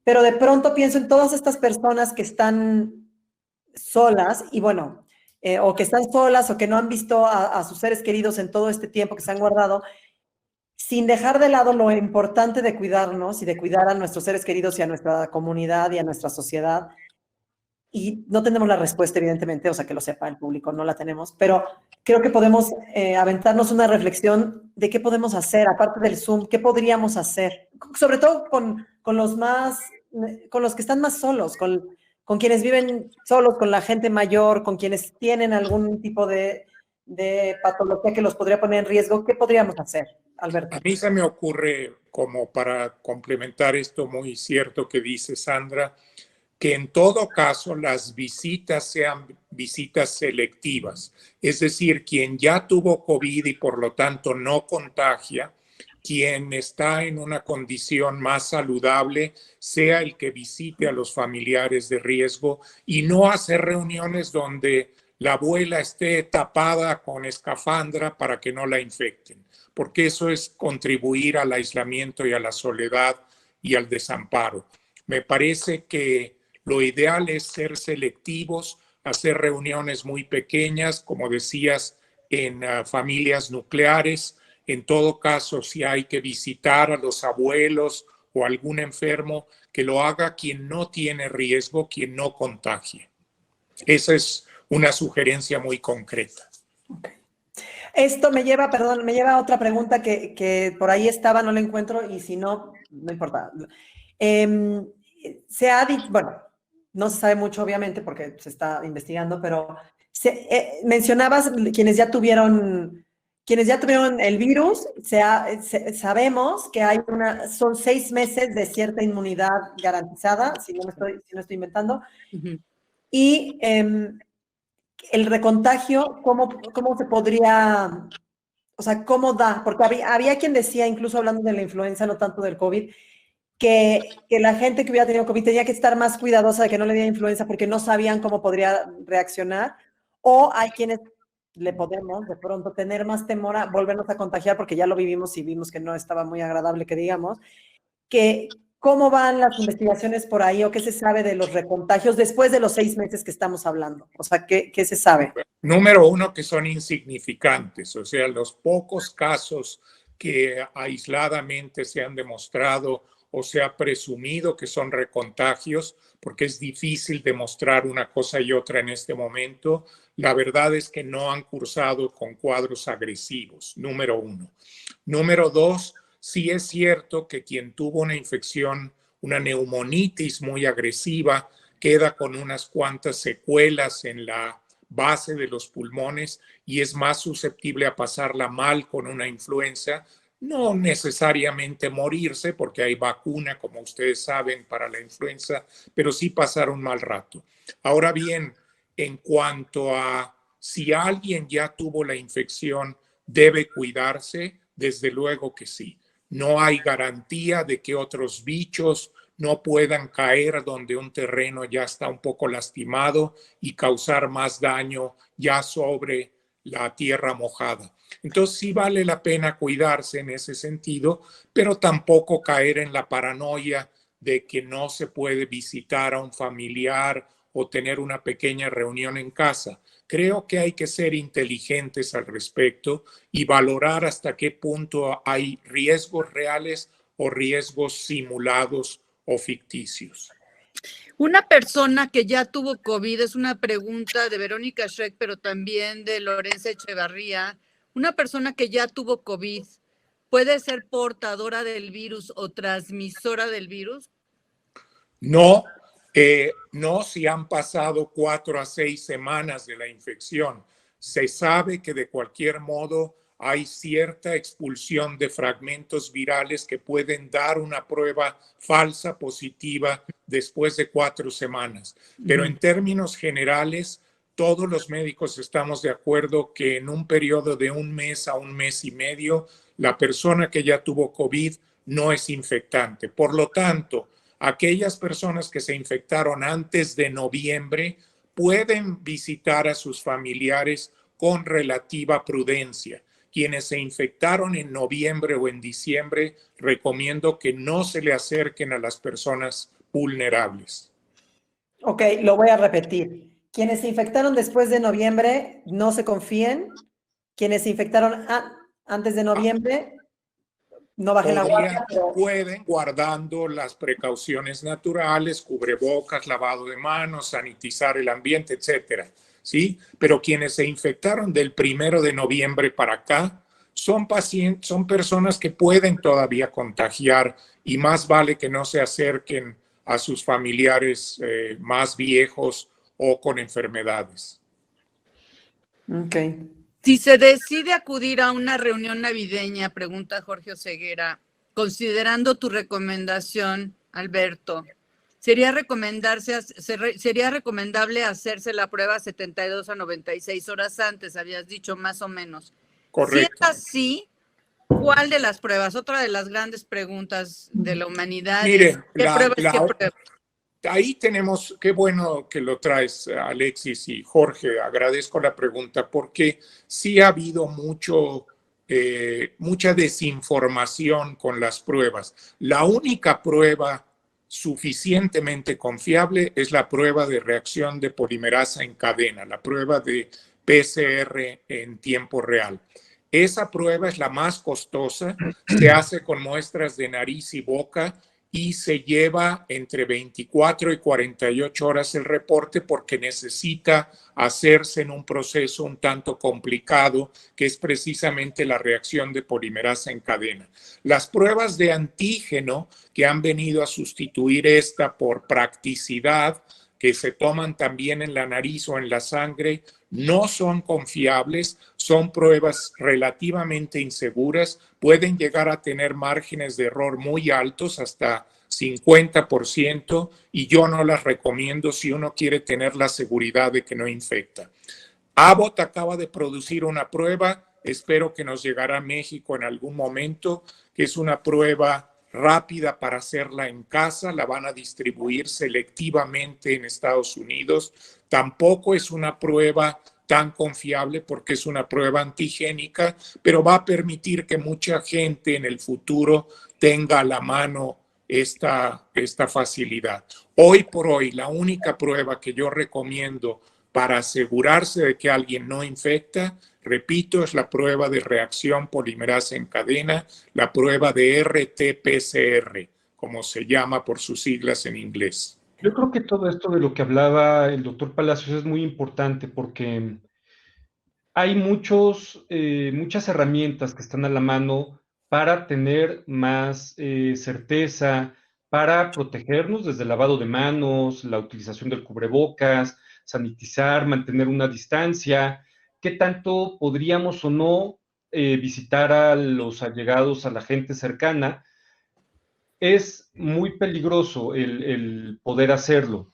Pero de pronto pienso en todas estas personas que están solas y bueno, o que están solas o que no han visto a sus seres queridos en todo este tiempo que se han guardado sin dejar de lado lo importante de cuidarnos y de cuidar a nuestros seres queridos y a nuestra comunidad y a nuestra sociedad. Y no tenemos la respuesta, evidentemente, o sea, que lo sepa el público, no la tenemos, pero creo que podemos aventarnos una reflexión de qué podemos hacer, aparte del Zoom, qué podríamos hacer, sobre todo con los que están más solos, con quienes viven solos, con la gente mayor, con quienes tienen algún tipo de patología que los podría poner en riesgo. ¿Qué podríamos hacer, Alberto? A mí se me ocurre, como para complementar esto muy cierto que dice Sandra, que en todo caso las visitas sean visitas selectivas. Es decir, quien ya tuvo COVID y por lo tanto no contagia, quien está en una condición más saludable, sea el que visite a los familiares de riesgo y no hacer reuniones donde la abuela esté tapada con escafandra para que no la infecten, porque eso es contribuir al aislamiento y a la soledad y al desamparo. Me parece que lo ideal es ser selectivos, hacer reuniones muy pequeñas, como decías, en familias nucleares. En todo caso, si hay que visitar a los abuelos o algún enfermo, que lo haga quien no tiene riesgo, quien no contagie. Esa es una sugerencia muy concreta. Okay. Esto me lleva a otra pregunta que por ahí estaba, no la encuentro, y si no, no importa. Se ha dicho, bueno, no se sabe mucho, obviamente, porque se está investigando, pero mencionabas quienes ya tuvieron el virus. Sabemos que son 6 meses de cierta inmunidad garantizada, si no estoy inventando. Uh-huh. Y el recontagio, ¿cómo se podría, o sea, cómo da? Porque había quien decía, incluso hablando de la influenza, no tanto del COVID, que la gente que hubiera tenido COVID tenía que estar más cuidadosa de que no le diera influenza porque no sabían cómo podría reaccionar, o hay quienes le podemos de pronto tener más temor a volvernos a contagiar porque ya lo vivimos y vimos que no estaba muy agradable que digamos, ¿cómo van las investigaciones por ahí o qué se sabe de los recontagios después de los 6 meses que estamos hablando? O sea, ¿qué se sabe? Número uno, que son insignificantes, o sea, los pocos casos que aisladamente se han demostrado o se ha presumido que son recontagios, porque es difícil demostrar una cosa y otra en este momento. La verdad es que no han cursado con cuadros agresivos, número uno. Número dos, sí es cierto que quien tuvo una infección, una neumonitis muy agresiva, queda con unas cuantas secuelas en la base de los pulmones y es más susceptible a pasarla mal con una influenza. No necesariamente morirse, porque hay vacuna, como ustedes saben, para la influenza, pero sí pasar un mal rato. Ahora bien, en cuanto a si alguien ya tuvo la infección, debe cuidarse, desde luego que sí. No hay garantía de que otros bichos no puedan caer donde un terreno ya está un poco lastimado y causar más daño ya sobre la tierra mojada. Entonces sí vale la pena cuidarse en ese sentido, pero tampoco caer en la paranoia de que no se puede visitar a un familiar o tener una pequeña reunión en casa. Creo que hay que ser inteligentes al respecto y valorar hasta qué punto hay riesgos reales o riesgos simulados o ficticios. Una persona que ya tuvo COVID, es una pregunta de Verónica Schreck, pero también de Lorenza Echevarría. Una persona que ya tuvo COVID, ¿puede ser portadora del virus o transmisora del virus? No, no si han pasado 4 a 6 semanas de la infección. Se sabe que de cualquier modo hay cierta expulsión de fragmentos virales que pueden dar una prueba falsa positiva después de 4 semanas. Pero en términos generales, todos los médicos estamos de acuerdo que en un periodo de 1 mes a 1 mes y medio, la persona que ya tuvo COVID no es infectante. Por lo tanto, aquellas personas que se infectaron antes de noviembre pueden visitar a sus familiares con relativa prudencia. Quienes se infectaron en noviembre o en diciembre, recomiendo que no se le acerquen a las personas vulnerables. Ok, lo voy a repetir. Quienes se infectaron después de noviembre, no se confíen. Quienes se infectaron antes de noviembre, No bajen la guardia, pero... Pueden, guardando las precauciones naturales, cubrebocas, lavado de manos, sanitizar el ambiente, etcétera, ¿sí? Pero quienes se infectaron del 1 de noviembre para acá son pacientes, son personas que pueden todavía contagiar y más vale que no se acerquen a sus familiares más viejos o con enfermedades. Ok. Si se decide acudir a una reunión navideña, pregunta Jorge Oseguera, considerando tu recomendación, Alberto, ¿sería recomendable hacerse la prueba 72 a 96 horas antes? Habías dicho más o menos. Correcto. Si es así, ¿cuál de las pruebas? Otra de las grandes preguntas de la humanidad. Mire, ¿qué pruebas? Ahí tenemos, qué bueno que lo traes, Alexis y Jorge, agradezco la pregunta porque sí ha habido mucha desinformación con las pruebas. La única prueba suficientemente confiable es la prueba de reacción de polimerasa en cadena, la prueba de PCR en tiempo real. Esa prueba es la más costosa, se hace con muestras de nariz y boca y se lleva entre 24 y 48 horas el reporte porque necesita hacerse en un proceso un tanto complicado, que es precisamente la reacción de polimerasa en cadena. Las pruebas de antígeno que han venido a sustituir esta por practicidad, que se toman también en la nariz o en la sangre, no son confiables, son pruebas relativamente inseguras, pueden llegar a tener márgenes de error muy altos, hasta 50%, y yo no las recomiendo si uno quiere tener la seguridad de que no infecta. Abbott acaba de producir una prueba, espero que nos llegará a México en algún momento, que es una prueba rápida para hacerla en casa, la van a distribuir selectivamente en Estados Unidos. Tampoco es una prueba tan confiable porque es una prueba antigénica, pero va a permitir que mucha gente en el futuro tenga a la mano esta facilidad. Hoy por hoy, la única prueba que yo recomiendo para asegurarse de que alguien no infecta, repito, es la prueba de reacción polimerasa en cadena, la prueba de RT-PCR, como se llama por sus siglas en inglés. Yo creo que todo esto de lo que hablaba el doctor Palacios es muy importante porque hay muchas herramientas que están a la mano para tener más certeza, para protegernos desde el lavado de manos, la utilización del cubrebocas, sanitizar, mantener una distancia. ¿Qué tanto podríamos o no visitar a los allegados, a la gente cercana? Es muy peligroso el poder hacerlo.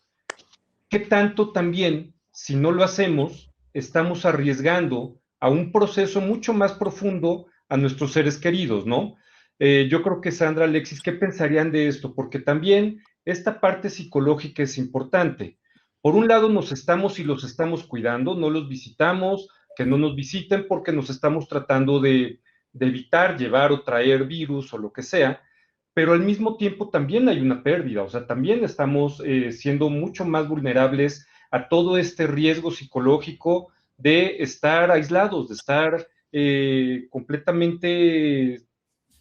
¿Qué tanto también, si no lo hacemos, estamos arriesgando a un proceso mucho más profundo a nuestros seres queridos, ¿no? Yo creo que Sandra, Alexis, ¿qué pensarían de esto? Porque también esta parte psicológica es importante. Por un lado, nos estamos y los estamos cuidando, no los visitamos, que no nos visiten porque nos estamos tratando de evitar llevar o traer virus o lo que sea, pero al mismo tiempo también hay una pérdida, o sea, también estamos siendo mucho más vulnerables a todo este riesgo psicológico de estar aislados, de estar completamente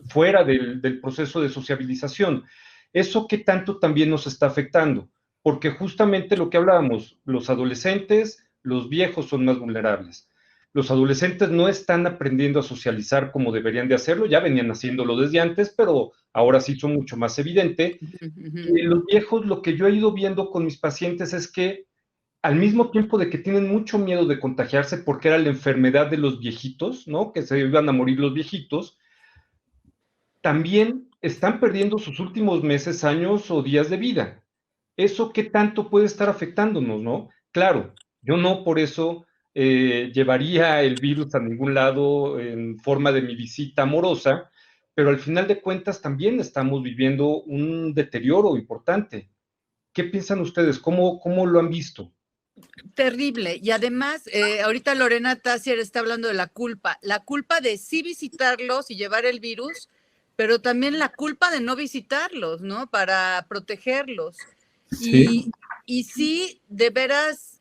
fuera del proceso de sociabilización. ¿Eso qué tanto también nos está afectando? Porque justamente lo que hablábamos, los adolescentes, los viejos son más vulnerables. Los adolescentes no están aprendiendo a socializar como deberían de hacerlo, ya venían haciéndolo desde antes, pero ahora sí son mucho más evidente. Y los viejos, lo que yo he ido viendo con mis pacientes es que al mismo tiempo de que tienen mucho miedo de contagiarse porque era la enfermedad de los viejitos, ¿no? Que se iban a morir los viejitos, también están perdiendo sus últimos meses, años o días de vida. ¿Eso qué tanto puede estar afectándonos, no? Claro, yo no por eso llevaría el virus a ningún lado en forma de mi visita amorosa, pero al final de cuentas también estamos viviendo un deterioro importante. ¿Qué piensan ustedes? ¿Cómo lo han visto? Terrible. Y además, ahorita Lorena Tassier está hablando de la culpa de sí visitarlos y llevar el virus, pero también la culpa de no visitarlos, ¿no? Para protegerlos. Sí. Y sí, de veras,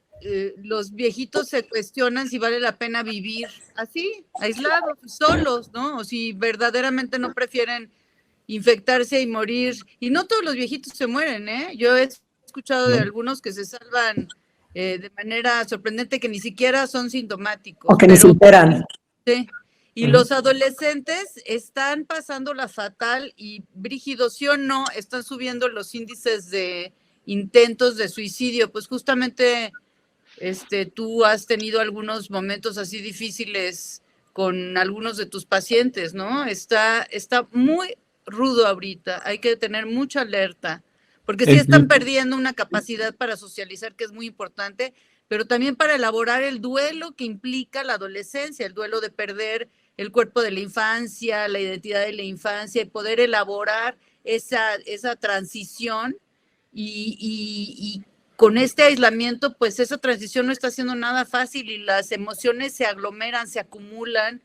los viejitos se cuestionan si vale la pena vivir así, aislados, solos, ¿no? O si verdaderamente no prefieren infectarse y morir. Y no todos los viejitos se mueren, ¿eh? Yo he escuchado de algunos que se salvan de manera sorprendente, que ni siquiera son sintomáticos. O que ni se enteran. Sí. Y los adolescentes están pasando la fatal y, Brígido, sí o no, están subiendo los índices de intentos de suicidio. Pues justamente tú has tenido algunos momentos así difíciles con algunos de tus pacientes, ¿no? Está muy rudo ahorita, hay que tener mucha alerta, porque sí están perdiendo una capacidad para socializar que es muy importante, pero también para elaborar el duelo que implica la adolescencia, el duelo de perder el cuerpo de la infancia, la identidad de la infancia, y poder elaborar esa transición y con este aislamiento, pues esa transición no está siendo nada fácil y las emociones se aglomeran, se acumulan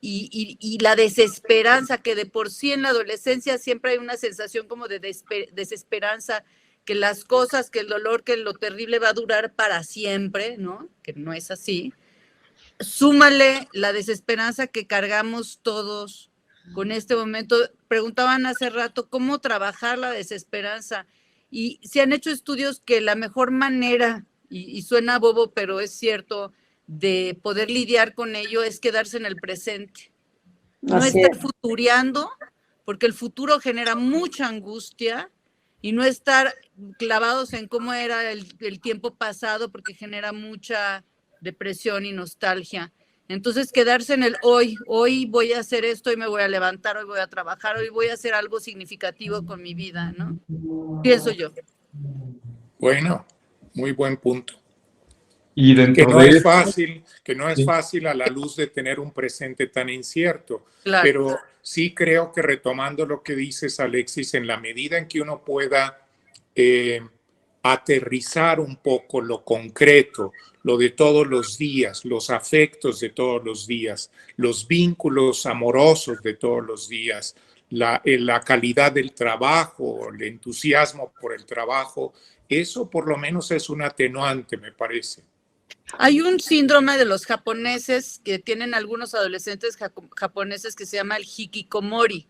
y la desesperanza, que de por sí en la adolescencia siempre hay una sensación como de desesperanza, que las cosas, que el dolor, que lo terrible va a durar para siempre, ¿no? Que no es así. Súmale la desesperanza que cargamos todos con este momento. Preguntaban hace rato cómo trabajar la desesperanza y se han hecho estudios que la mejor manera, y suena bobo, pero es cierto, de poder lidiar con ello es quedarse en el presente. No estar futureando, porque el futuro genera mucha angustia, y no estar clavados en cómo era el tiempo pasado, porque genera mucha depresión y nostalgia. Entonces, quedarse en el hoy. Hoy voy a hacer esto, hoy me voy a levantar, hoy voy a trabajar, hoy voy a hacer algo significativo con mi vida, ¿no? Pienso yo. Bueno, muy buen punto. Y dentro que no de es esto, fácil, que no es fácil a la luz de tener un presente tan incierto. Claro. Pero sí creo que, retomando lo que dices, Alexis, en la medida en que uno pueda aterrizar un poco lo concreto, lo de todos los días, los afectos de todos los días, los vínculos amorosos de todos los días, la calidad del trabajo, el entusiasmo por el trabajo, eso por lo menos es un atenuante, me parece. Hay un síndrome de los japoneses que tienen algunos adolescentes japoneses que se llama el hikikomori.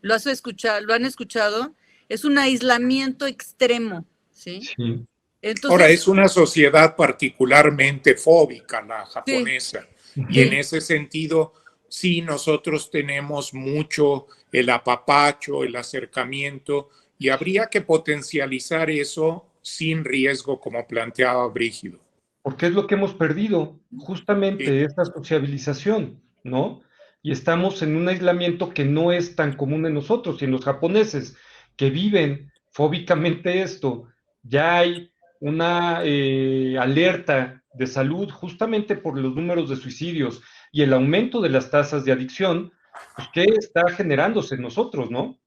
¿Lo has escuchado? ¿Lo han escuchado? Es un aislamiento extremo, ¿sí? Sí. Entonces, ahora, es una sociedad particularmente fóbica, la japonesa, sí. Y en ese sentido, sí, nosotros tenemos mucho el apapacho, el acercamiento, y habría que potencializar eso sin riesgo, como planteaba Brígido. Porque es lo que hemos perdido, justamente esta sociabilización, ¿no? Y estamos en un aislamiento que no es tan común en nosotros, y en los japoneses que viven fóbicamente esto, ya hay una alerta de salud justamente por los números de suicidios y el aumento de las tasas de adicción, pues ¿qué está generándose en nosotros, no?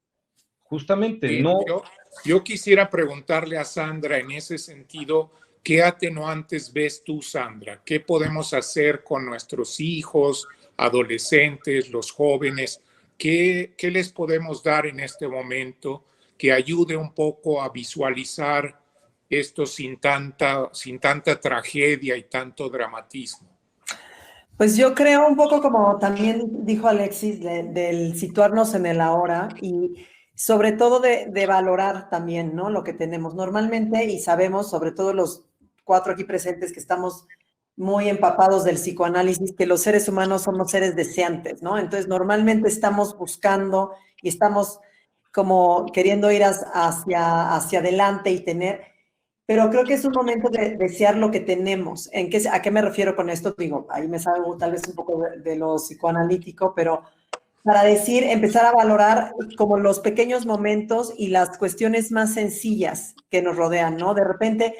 Justamente, no. Yo quisiera preguntarle a Sandra en ese sentido, ¿qué atenuantes ves tú, Sandra? ¿Qué podemos hacer con nuestros hijos, adolescentes, los jóvenes? ¿Qué les podemos dar en este momento que ayude un poco a visualizar esto sin tanta tragedia y tanto dramatismo? Pues yo creo un poco como también dijo Alexis, del situarnos en el ahora y sobre todo de valorar también, ¿no? Lo que tenemos normalmente, y sabemos, sobre todo los 4 aquí presentes que estamos muy empapados del psicoanálisis, que los seres humanos somos seres deseantes, ¿no? Entonces normalmente estamos buscando y estamos como queriendo ir hacia adelante y tener, pero creo que es un momento de desear lo que tenemos. ¿A qué me refiero con esto? Digo, ahí me salgo tal vez un poco de lo psicoanalítico, pero para decir, empezar a valorar como los pequeños momentos y las cuestiones más sencillas que nos rodean, ¿no? De repente,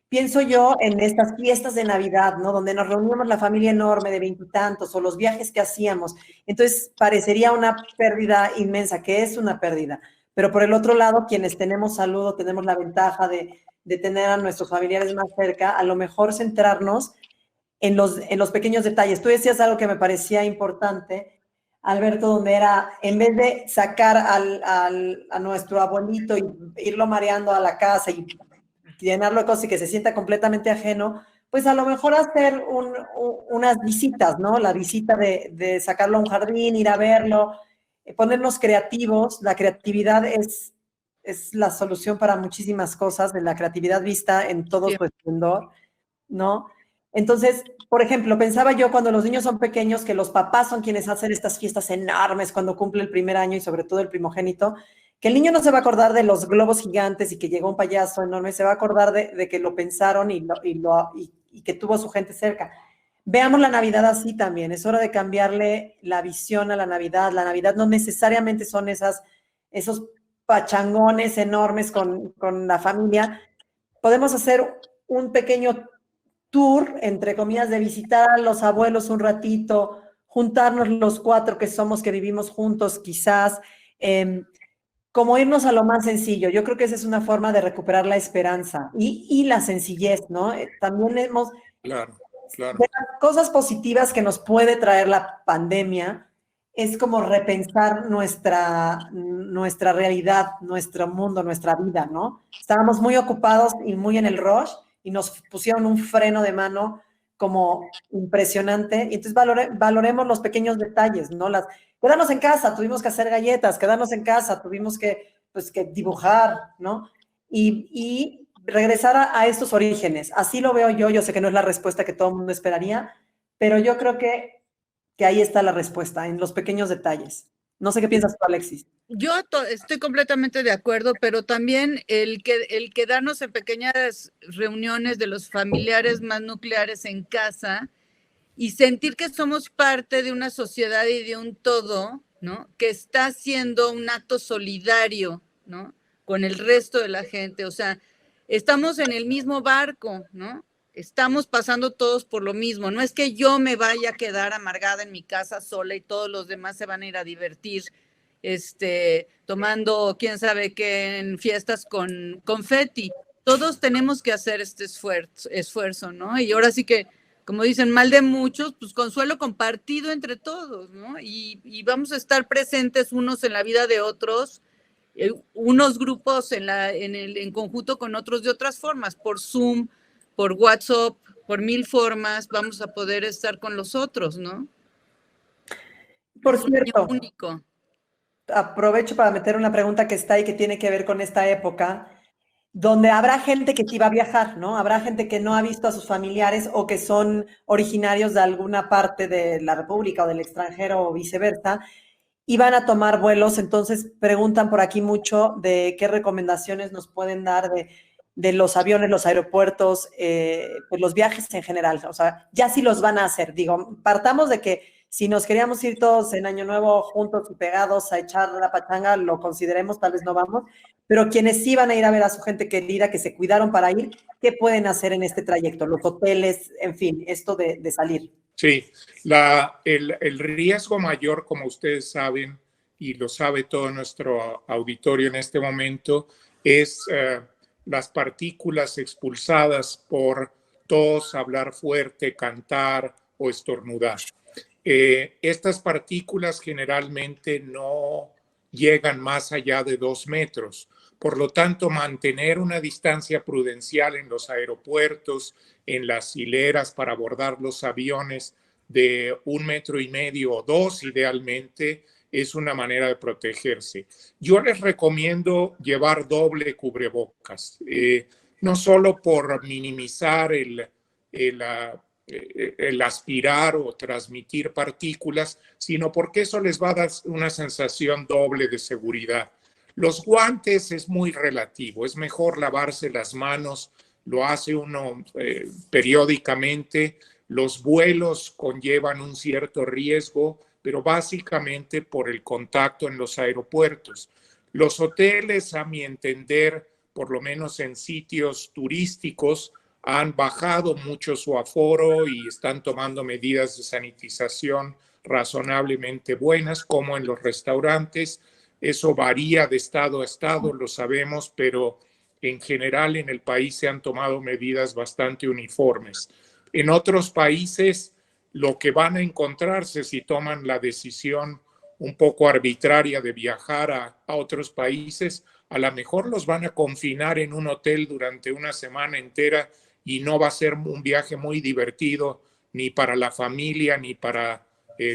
pienso yo en estas fiestas de Navidad, ¿no? Donde nos reuníamos la familia enorme de 20 y tantos, o los viajes que hacíamos. Entonces, parecería una pérdida inmensa, que es una pérdida. Pero por el otro lado, quienes tenemos salud o tenemos la ventaja de tener a nuestros familiares más cerca, a lo mejor centrarnos en los pequeños detalles. Tú decías algo que me parecía importante, Alberto, donde era, en vez de sacar a nuestro abuelito y irlo mareando a la casa y llenarlo de cosas y que se sienta completamente ajeno, pues a lo mejor hacer unas visitas, ¿no? La visita de sacarlo a un jardín, ir a verlo, ponernos creativos. La creatividad es la solución para muchísimas cosas, de la creatividad vista en todo su esplendor, ¿no? Entonces, por ejemplo, pensaba yo cuando los niños son pequeños que los papás son quienes hacen estas fiestas enormes cuando cumple el primer año y sobre todo el primogénito, que el niño no se va a acordar de los globos gigantes y que llegó un payaso enorme, se va a acordar de que lo pensaron y que tuvo a su gente cerca. Veamos la Navidad así también. Es hora de cambiarle la visión a la Navidad. La Navidad no necesariamente son esos pachangones enormes con la familia. Podemos hacer un pequeño tour, entre comillas, de visitar a los abuelos un ratito, juntarnos los 4 que somos, que vivimos juntos, quizás, como irnos a lo más sencillo. Yo creo que esa es una forma de recuperar la esperanza y la sencillez, ¿no? También hemos... Claro, claro. De las cosas positivas que nos puede traer la pandemia es como repensar nuestra realidad, nuestro mundo, nuestra vida, ¿no? Estábamos muy ocupados y muy en el rush y nos pusieron un freno de mano como impresionante. Y entonces valoremos los pequeños detalles, ¿no? Quedarnos en casa, tuvimos que hacer galletas, quedarnos en casa, tuvimos que dibujar, ¿no? Y regresar a estos orígenes. Así lo veo yo sé que no es la respuesta que todo el mundo esperaría, pero yo creo que ahí está la respuesta, en los pequeños detalles. No sé qué piensas tú, Alexis. Yo estoy completamente de acuerdo, pero también el quedarnos en pequeñas reuniones de los familiares más nucleares en casa y sentir que somos parte de una sociedad y de un todo, ¿no? Que está haciendo un acto solidario, ¿no? Con el resto de la gente. O sea, estamos en el mismo barco, ¿no? Estamos pasando todos por lo mismo. No es que yo me vaya a quedar amargada en mi casa sola y todos los demás se van a ir a divertir tomando quién sabe qué en fiestas con confeti. Todos tenemos que hacer este esfuerzo, ¿no? Y ahora sí que, como dicen, mal de muchos, pues consuelo compartido entre todos, ¿no? Y vamos a estar presentes unos en la vida de otros, unos grupos en conjunto con otros de otras formas, por Zoom, por WhatsApp, por 1000 formas, vamos a poder estar con los otros, ¿no? Por cierto, único. Aprovecho para meter una pregunta que está ahí que tiene que ver con esta época, donde habrá gente que sí va a viajar, ¿no? Habrá gente que no ha visto a sus familiares o que son originarios de alguna parte de la República o del extranjero o viceversa, y van a tomar vuelos. Entonces preguntan por aquí mucho de qué recomendaciones nos pueden dar de los aviones, los aeropuertos, pues los viajes en general. O sea, ya sí los van a hacer. Digo, partamos de que si nos queríamos ir todos en Año Nuevo juntos y pegados a echar la pachanga, lo consideremos, tal vez no vamos, pero quienes sí van a ir a ver a su gente querida, que se cuidaron para ir, ¿qué pueden hacer en este trayecto? Los hoteles, en fin, esto de salir. Sí, el riesgo mayor, como ustedes saben, y lo sabe todo nuestro auditorio en este momento, es las partículas expulsadas por tos, hablar fuerte, cantar o estornudar. Estas partículas generalmente no llegan más allá de 2 metros. Por lo tanto, mantener una distancia prudencial en los aeropuertos, en las hileras para abordar los aviones de 1,5 metros o 2, idealmente, es una manera de protegerse. Yo les recomiendo llevar doble cubrebocas, no solo por minimizar el aspirar o transmitir partículas, sino porque eso les va a dar una sensación doble de seguridad. Los guantes es muy relativo, es mejor lavarse las manos, lo hace uno periódicamente. Los vuelos conllevan un cierto riesgo, pero básicamente por el contacto en los aeropuertos. Los hoteles, a mi entender, por lo menos en sitios turísticos, han bajado mucho su aforo y están tomando medidas de sanitización razonablemente buenas, como en los restaurantes. Eso varía de estado a estado, lo sabemos, pero en general en el país se han tomado medidas bastante uniformes. En otros países, lo que van a encontrarse si toman la decisión un poco arbitraria de viajar a otros países, a lo mejor los van a confinar en un hotel durante una semana entera y no va a ser un viaje muy divertido ni para la familia ni para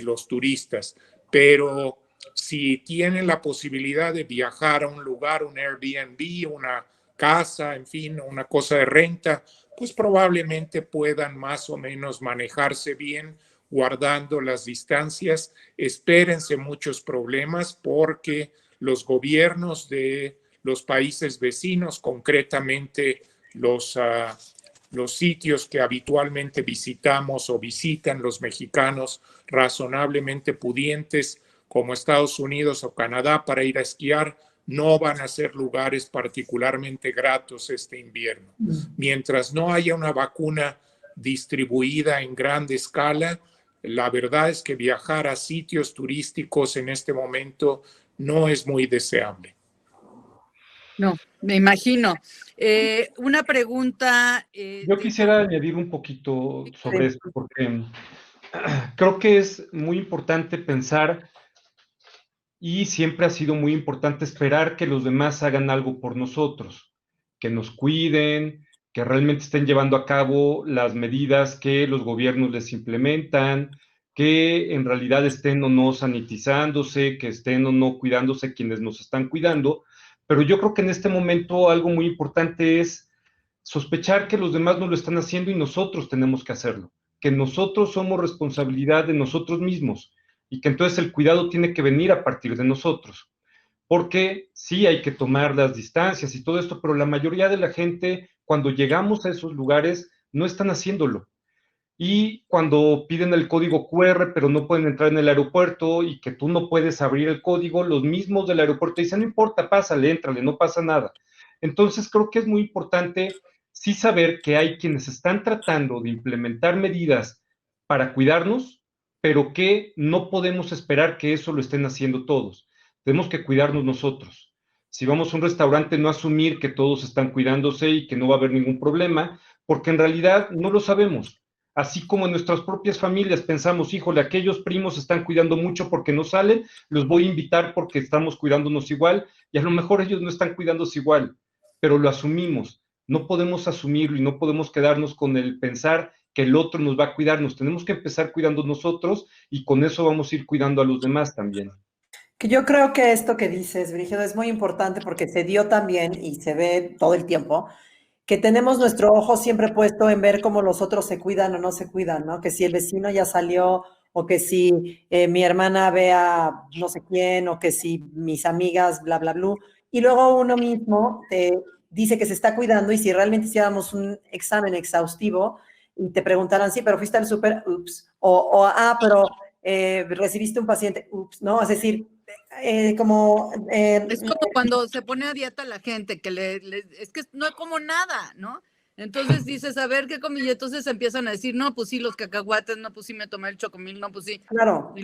los turistas. Pero si tienen la posibilidad de viajar a un lugar, un Airbnb, una casa, en fin, una cosa de renta, pues probablemente puedan más o menos manejarse bien guardando las distancias. Espérense muchos problemas porque los gobiernos de los países vecinos, concretamente los sitios que habitualmente visitamos o visitan los mexicanos razonablemente pudientes, como Estados Unidos o Canadá, para ir a esquiar, no van a ser lugares particularmente gratos este invierno. Mientras no haya una vacuna distribuida en grande escala, la verdad es que viajar a sitios turísticos en este momento no es muy deseable. No, me imagino. Una pregunta. Yo quisiera añadir un poquito sobre esto, porque creo que es muy importante pensar, y siempre ha sido muy importante esperar que los demás hagan algo por nosotros, que nos cuiden, que realmente estén llevando a cabo las medidas que los gobiernos les implementan, que en realidad estén o no sanitizándose, que estén o no cuidándose quienes nos están cuidando. Pero yo creo que en este momento algo muy importante es sospechar que los demás no lo están haciendo y nosotros tenemos que hacerlo, que nosotros somos responsabilidad de nosotros mismos y que entonces el cuidado tiene que venir a partir de nosotros. Porque sí hay que tomar las distancias y todo esto, pero la mayoría de la gente, cuando llegamos a esos lugares, no están haciéndolo. Y cuando piden el código QR, pero no pueden entrar en el aeropuerto y que tú no puedes abrir el código, los mismos del aeropuerto dicen, no importa, pásale, éntrale, no pasa nada. Entonces creo que es muy importante sí saber que hay quienes están tratando de implementar medidas para cuidarnos, pero que no podemos esperar que eso lo estén haciendo todos. Tenemos que cuidarnos nosotros. Si vamos a un restaurante, no asumir que todos están cuidándose y que no va a haber ningún problema, porque en realidad no lo sabemos. Así como en nuestras propias familias pensamos, híjole, aquellos primos están cuidando mucho porque no salen, los voy a invitar porque estamos cuidándonos igual, y a lo mejor ellos no están cuidándose igual, pero lo asumimos. No podemos asumirlo y no podemos quedarnos con el pensar que el otro nos va a cuidar. Nos tenemos que empezar cuidando nosotros y con eso vamos a ir cuidando a los demás también. Que yo creo que esto que dices, Brígido, es muy importante porque se dio también y se ve todo el tiempo que tenemos nuestro ojo siempre puesto en ver cómo los otros se cuidan o no se cuidan, ¿no? Que si el vecino ya salió o que si mi hermana ve a no sé quién o que si mis amigas, bla, bla, bla. Y luego uno mismo te dice que se está cuidando y si realmente hiciéramos un examen exhaustivo y te preguntaran, sí, pero fuiste al súper, ups, pero recibiste un paciente, ups, ¿no? Es decir, es como cuando se pone a dieta la gente, que es que no es como nada, ¿no? Entonces dices, a ver qué comí, y entonces empiezan a decir, no, pues sí, los cacahuates, no, pues sí, me tomé el chocomil, no, pues sí. Claro.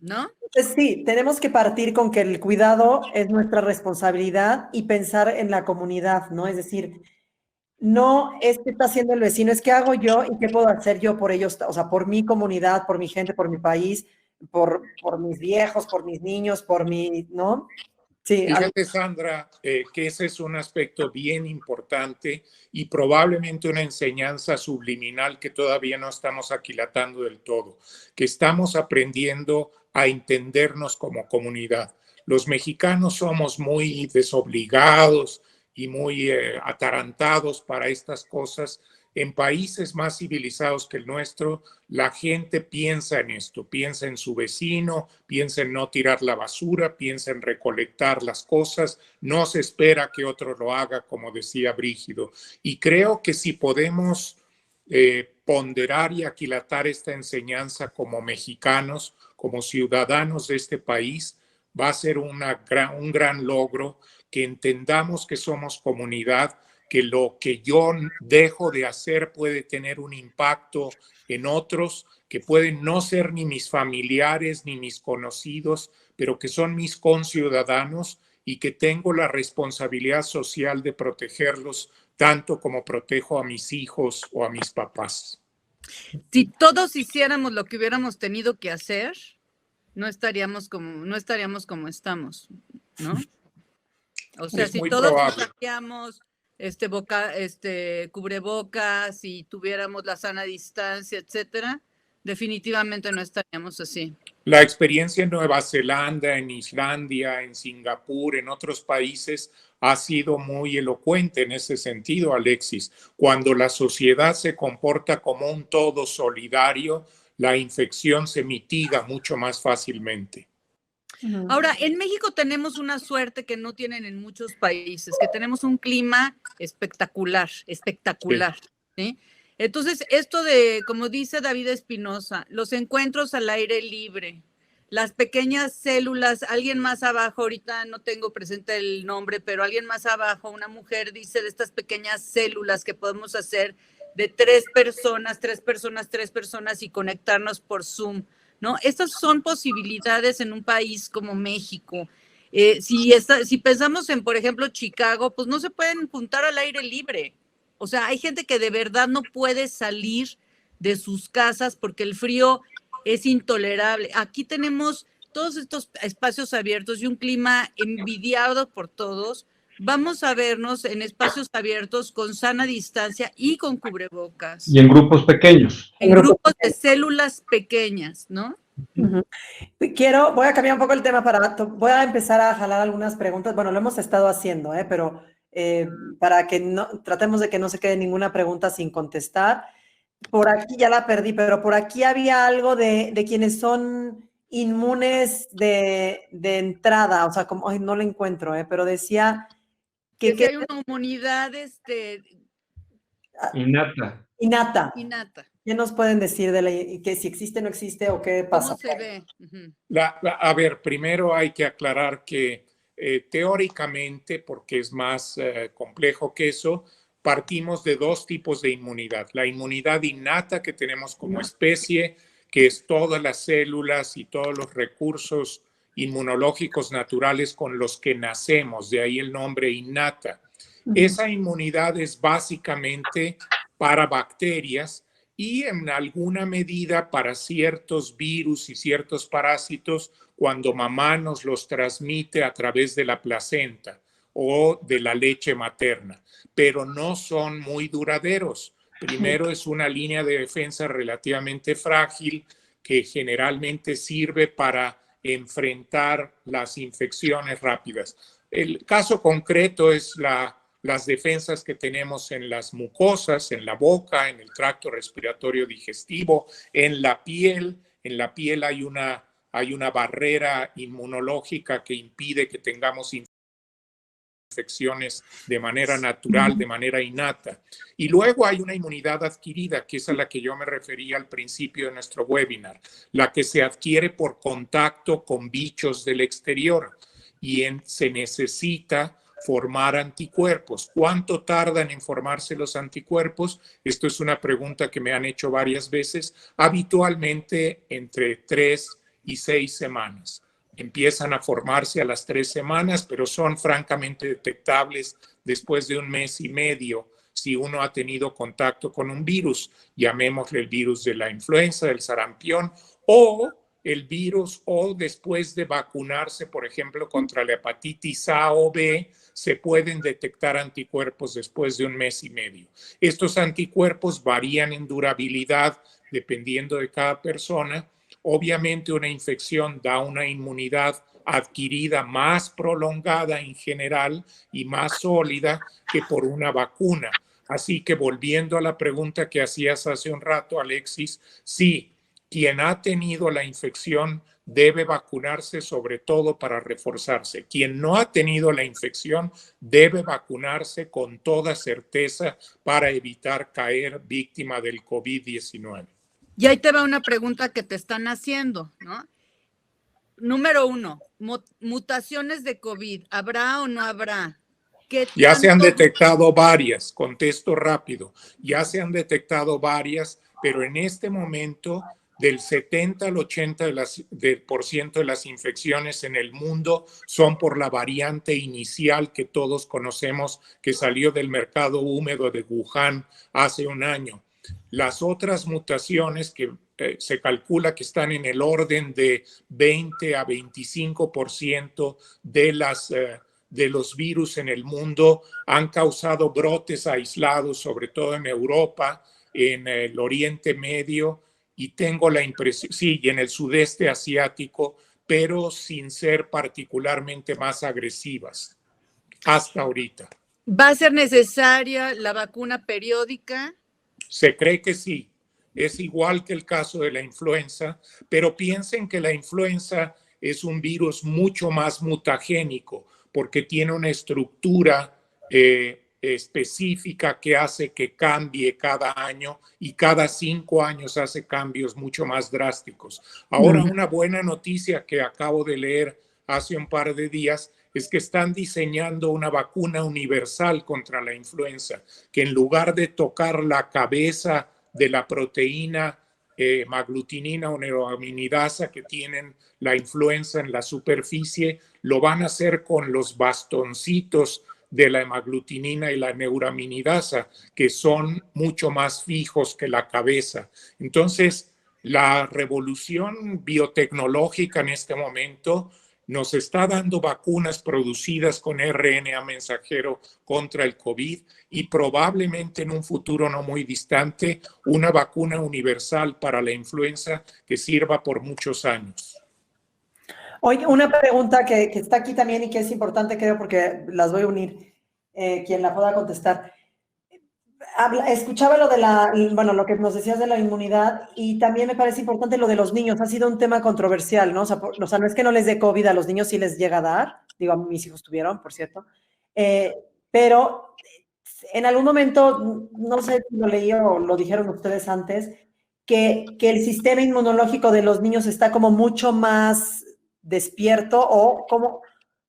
¿No? Pues sí, tenemos que partir con que el cuidado es nuestra responsabilidad y pensar en la comunidad, ¿no? Es decir, no es qué está haciendo el vecino, es qué hago yo y qué puedo hacer yo por ellos, o sea, por mi comunidad, por mi gente, por mi país, por mis viejos, por mis niños, por mi, ¿no? Sí. Fíjate, Sandra, que ese es un aspecto bien importante y probablemente una enseñanza subliminal que todavía no estamos aquilatando del todo, que estamos aprendiendo a entendernos como comunidad. Los mexicanos somos muy desobligados y muy atarantados para estas cosas. En países más civilizados que el nuestro, la gente piensa en esto, piensa en su vecino, piensa en no tirar la basura, piensa en recolectar las cosas, no se espera que otro lo haga, como decía Brígido. Y creo que si podemos ponderar y aquilatar esta enseñanza como mexicanos, como ciudadanos de este país, va a ser un gran logro, que entendamos que somos comunidad, que lo que yo dejo de hacer puede tener un impacto en otros, que pueden no ser ni mis familiares ni mis conocidos, pero que son mis conciudadanos y que tengo la responsabilidad social de protegerlos tanto como protejo a mis hijos o a mis papás. Si todos hiciéramos lo que hubiéramos tenido que hacer, no estaríamos como estamos, ¿no? O sea, si todos contagiamos cubrebocas, si tuviéramos la sana distancia, etcétera, definitivamente no estaríamos así. La experiencia en Nueva Zelanda, en Islandia, en Singapur, en otros países ha sido muy elocuente en ese sentido, Alexis. Cuando la sociedad se comporta como un todo solidario, la infección se mitiga mucho más fácilmente. Ahora, en México tenemos una suerte que no tienen en muchos países, que tenemos un clima espectacular. ¿Sí? Entonces, esto de, como dice David Espinosa, los encuentros al aire libre, las pequeñas células, alguien más abajo, ahorita no tengo presente el nombre, pero alguien más abajo, una mujer dice de estas pequeñas células que podemos hacer de 3 personas y conectarnos por Zoom, ¿no? Estas son posibilidades en un país como México. Si pensamos en, por ejemplo, Chicago, pues no se pueden juntar al aire libre. O sea, hay gente que de verdad no puede salir de sus casas porque el frío es intolerable. Aquí tenemos todos estos espacios abiertos y un clima envidiado por todos. Vamos a vernos en espacios abiertos con sana distancia y con cubrebocas. Y en grupos pequeños. En grupos de células pequeñas, ¿no? Voy a cambiar un poco el tema voy a empezar a jalar algunas preguntas. Bueno, lo hemos estado haciendo, pero para que tratemos de que no se quede ninguna pregunta sin contestar. Por aquí ya la perdí, pero por aquí había algo de quienes son inmunes de entrada, o sea, como no lo encuentro, pero decía que hay una inmunidad innata. ¿Qué nos pueden decir que si existe, no existe o qué pasa? ¿Cómo se ve? A ver, primero hay que aclarar que teóricamente, porque es más complejo que eso, partimos de 2 tipos de inmunidad. La inmunidad innata que tenemos como especie, que es todas las células y todos los recursos inmunológicos naturales con los que nacemos, de ahí el nombre innata. Esa inmunidad es básicamente para bacterias y en alguna medida para ciertos virus y ciertos parásitos cuando mamá nos los transmite a través de la placenta o de la leche materna, pero no son muy duraderos. Primero es una línea de defensa relativamente frágil que generalmente sirve para enfrentar las infecciones rápidas. El caso concreto es las defensas que tenemos en las mucosas, en la boca, en el tracto respiratorio digestivo, en la piel. En la piel hay una barrera inmunológica que impide que tengamos infecciones de manera natural, de manera innata. Y luego hay una inmunidad adquirida, que es a la que yo me refería al principio de nuestro webinar, la que se adquiere por contacto con bichos del exterior y se necesita formar anticuerpos. ¿Cuánto tardan en formarse los anticuerpos? Esto es una pregunta que me han hecho varias veces. Habitualmente entre 3 y 6 semanas. Empiezan a formarse a las 3 semanas, pero son francamente detectables después de 1 mes y medio si uno ha tenido contacto con un virus, llamémosle el virus de la influenza, del sarampión, o el virus, o después de vacunarse, por ejemplo, contra la hepatitis A o B, se pueden detectar anticuerpos después de 1 mes y medio. Estos anticuerpos varían en durabilidad dependiendo de cada persona. Obviamente una infección da una inmunidad adquirida más prolongada en general y más sólida que por una vacuna. Así que volviendo a la pregunta que hacías hace un rato, Alexis, sí, quien ha tenido la infección debe vacunarse sobre todo para reforzarse. Quien no ha tenido la infección debe vacunarse con toda certeza para evitar caer víctima del COVID-19. Y ahí te va una pregunta que te están haciendo, ¿no? Número 1, mutaciones de COVID, ¿habrá o no habrá? Ya se han detectado varias, contesto rápido, ya se han detectado varias, pero en este momento del 70 al 80% de las infecciones en el mundo son por la variante inicial que todos conocemos que salió del mercado húmedo de Wuhan hace 1 año. Las otras mutaciones que se calcula que están en el orden de 20 a 25% de los virus en el mundo han causado brotes aislados, sobre todo en Europa, en el Oriente Medio, y tengo la impresión, sí, y en el sudeste asiático, pero sin ser particularmente más agresivas hasta ahorita. ¿Va a ser necesaria la vacuna periódica? Se cree que sí. Es igual que el caso de la influenza, pero piensen que la influenza es un virus mucho más mutagénico porque tiene una estructura específica que hace que cambie cada año y cada 5 años hace cambios mucho más drásticos. Ahora, una buena noticia que acabo de leer hace un par de días es que están diseñando una vacuna universal contra la influenza, que en lugar de tocar la cabeza de la proteína maglutinina o neuraminidasa que tienen la influenza en la superficie, lo van a hacer con los bastoncitos de la hemaglutinina y la neuraminidasa, que son mucho más fijos que la cabeza. Entonces, la revolución biotecnológica en este momento nos está dando vacunas producidas con RNA mensajero contra el COVID y probablemente en un futuro no muy distante una vacuna universal para la influenza que sirva por muchos años. Oye, una pregunta que está aquí también y que es importante, creo, porque las voy a unir, quien la pueda contestar. Escuchaba lo de lo que nos decías de la inmunidad y también me parece importante lo de los niños. Ha sido un tema controversial, ¿no? O sea, no es que no les dé COVID, a los niños sí les llega a dar. Digo, a mis hijos tuvieron, por cierto. Pero en algún momento, no sé si lo leí o lo dijeron ustedes antes, que el sistema inmunológico de los niños está como mucho más despierto o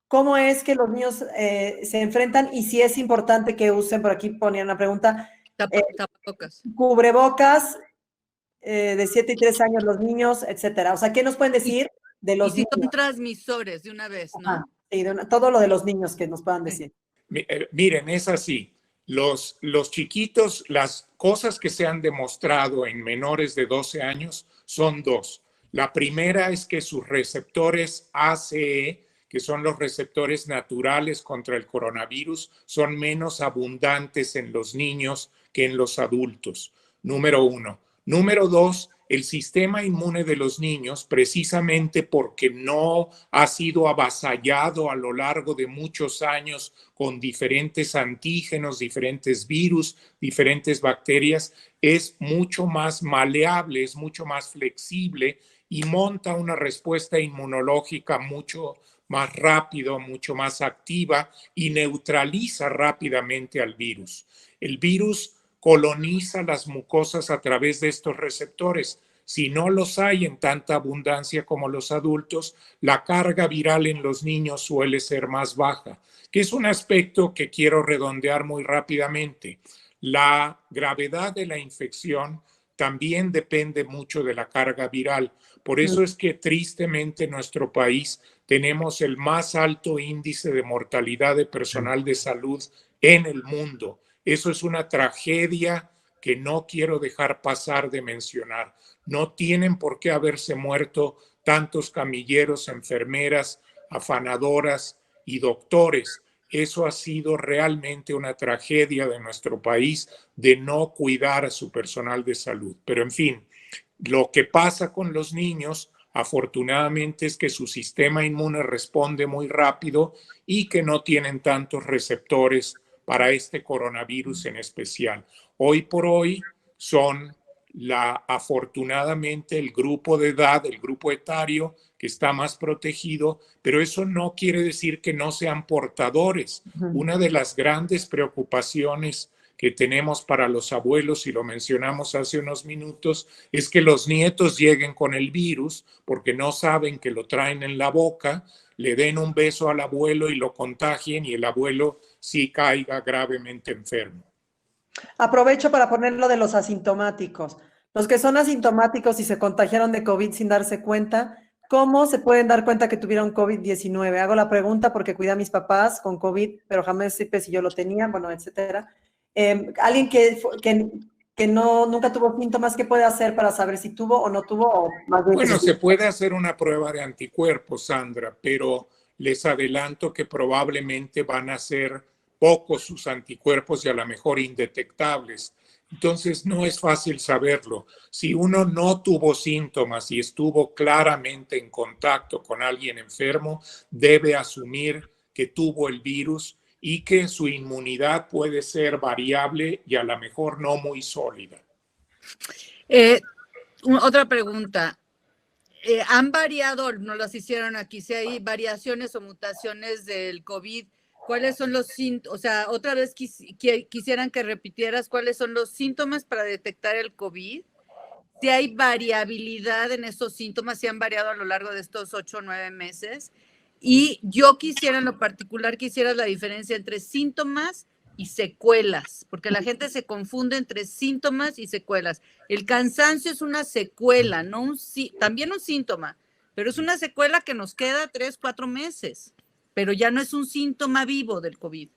cómo es que los niños se enfrentan y si es importante que usen, por aquí ponían una pregunta, tapabocas. Cubrebocas de 7 y 3 años los niños, etcétera. O sea, ¿qué nos pueden decir de los niños? Y si son transmisores de una vez, ¿no? Ajá, sí, todo lo de los niños que nos puedan decir. Miren, es así. Los chiquitos, las cosas que se han demostrado en menores de 12 años son dos. La primera es que sus receptores ACE, que son los receptores naturales contra el coronavirus, son menos abundantes en los niños que en los adultos. Número 1. Número 2, el sistema inmune de los niños, precisamente porque no ha sido avasallado a lo largo de muchos años con diferentes antígenos, diferentes virus, diferentes bacterias, es mucho más maleable, es mucho más flexible y monta una respuesta inmunológica mucho más rápido, mucho más activa y neutraliza rápidamente al virus. El virus coloniza las mucosas a través de estos receptores. Si no los hay en tanta abundancia como los adultos, la carga viral en los niños suele ser más baja, que es un aspecto que quiero redondear muy rápidamente. La gravedad de la infección también depende mucho de la carga viral. Por eso es que tristemente en nuestro país tenemos el más alto índice de mortalidad de personal de salud en el mundo. Eso es una tragedia que no quiero dejar pasar de mencionar. No tienen por qué haberse muerto tantos camilleros, enfermeras, afanadoras y doctores. Eso ha sido realmente una tragedia de nuestro país de no cuidar a su personal de salud. Pero en fin, lo que pasa con los niños, afortunadamente, es que su sistema inmune responde muy rápido y que no tienen tantos receptores para este coronavirus en especial. Hoy por hoy son afortunadamente el grupo de edad, el grupo etario que está más protegido, pero eso no quiere decir que no sean portadores. Una de las grandes preocupaciones que tenemos para los abuelos, y lo mencionamos hace unos minutos, es que los nietos lleguen con el virus porque no saben que lo traen en la boca, le den un beso al abuelo y lo contagien y el abuelo sí caiga gravemente enfermo. Aprovecho para poner lo de los asintomáticos. Los que son asintomáticos y se contagiaron de COVID sin darse cuenta, ¿cómo se pueden dar cuenta que tuvieron COVID-19? Hago la pregunta porque cuidé a mis papás con COVID, pero jamás supe si yo lo tenía, bueno, etcétera. Alguien que nunca tuvo síntomas, ¿qué puede hacer para saber si tuvo o no tuvo? O más bien bueno, se puede hacer una prueba de anticuerpos, Sandra, pero les adelanto que probablemente van a ser pocos sus anticuerpos y a lo mejor indetectables. Entonces no es fácil saberlo. Si uno no tuvo síntomas y estuvo claramente en contacto con alguien enfermo, debe asumir que tuvo el virus y que su inmunidad puede ser variable y a lo mejor no muy sólida. Otra pregunta. ¿Han variado, nos las hicieron aquí, si hay variaciones o mutaciones del COVID? ¿Cuáles son los síntomas? O sea, otra vez quisieran que repitieras cuáles son los síntomas para detectar el COVID. Si hay variabilidad en esos síntomas, si han variado a lo largo de estos 8 o 9 meses. Y yo quisiera, en lo particular, quisiera la diferencia entre síntomas y secuelas, porque la gente se confunde entre síntomas y secuelas. El cansancio es una secuela, no también un síntoma, pero es una secuela que nos queda 3, 4 meses, pero ya no es un síntoma vivo del COVID.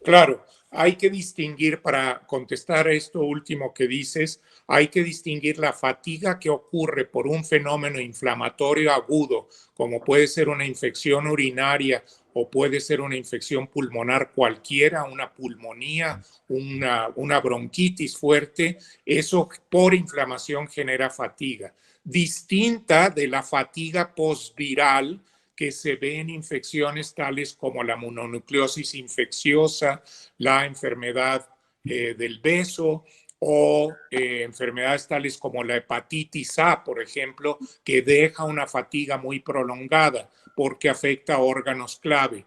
Claro, hay que distinguir, para contestar esto último que dices, hay que distinguir la fatiga que ocurre por un fenómeno inflamatorio agudo, como puede ser una infección urinaria o puede ser una infección pulmonar cualquiera, una pulmonía, una bronquitis fuerte. Eso por inflamación genera fatiga, distinta de la fatiga postviral que se ve en infecciones tales como la mononucleosis infecciosa, la enfermedad del beso o enfermedades tales como la hepatitis A, por ejemplo, que deja una fatiga muy prolongada porque afecta a órganos clave.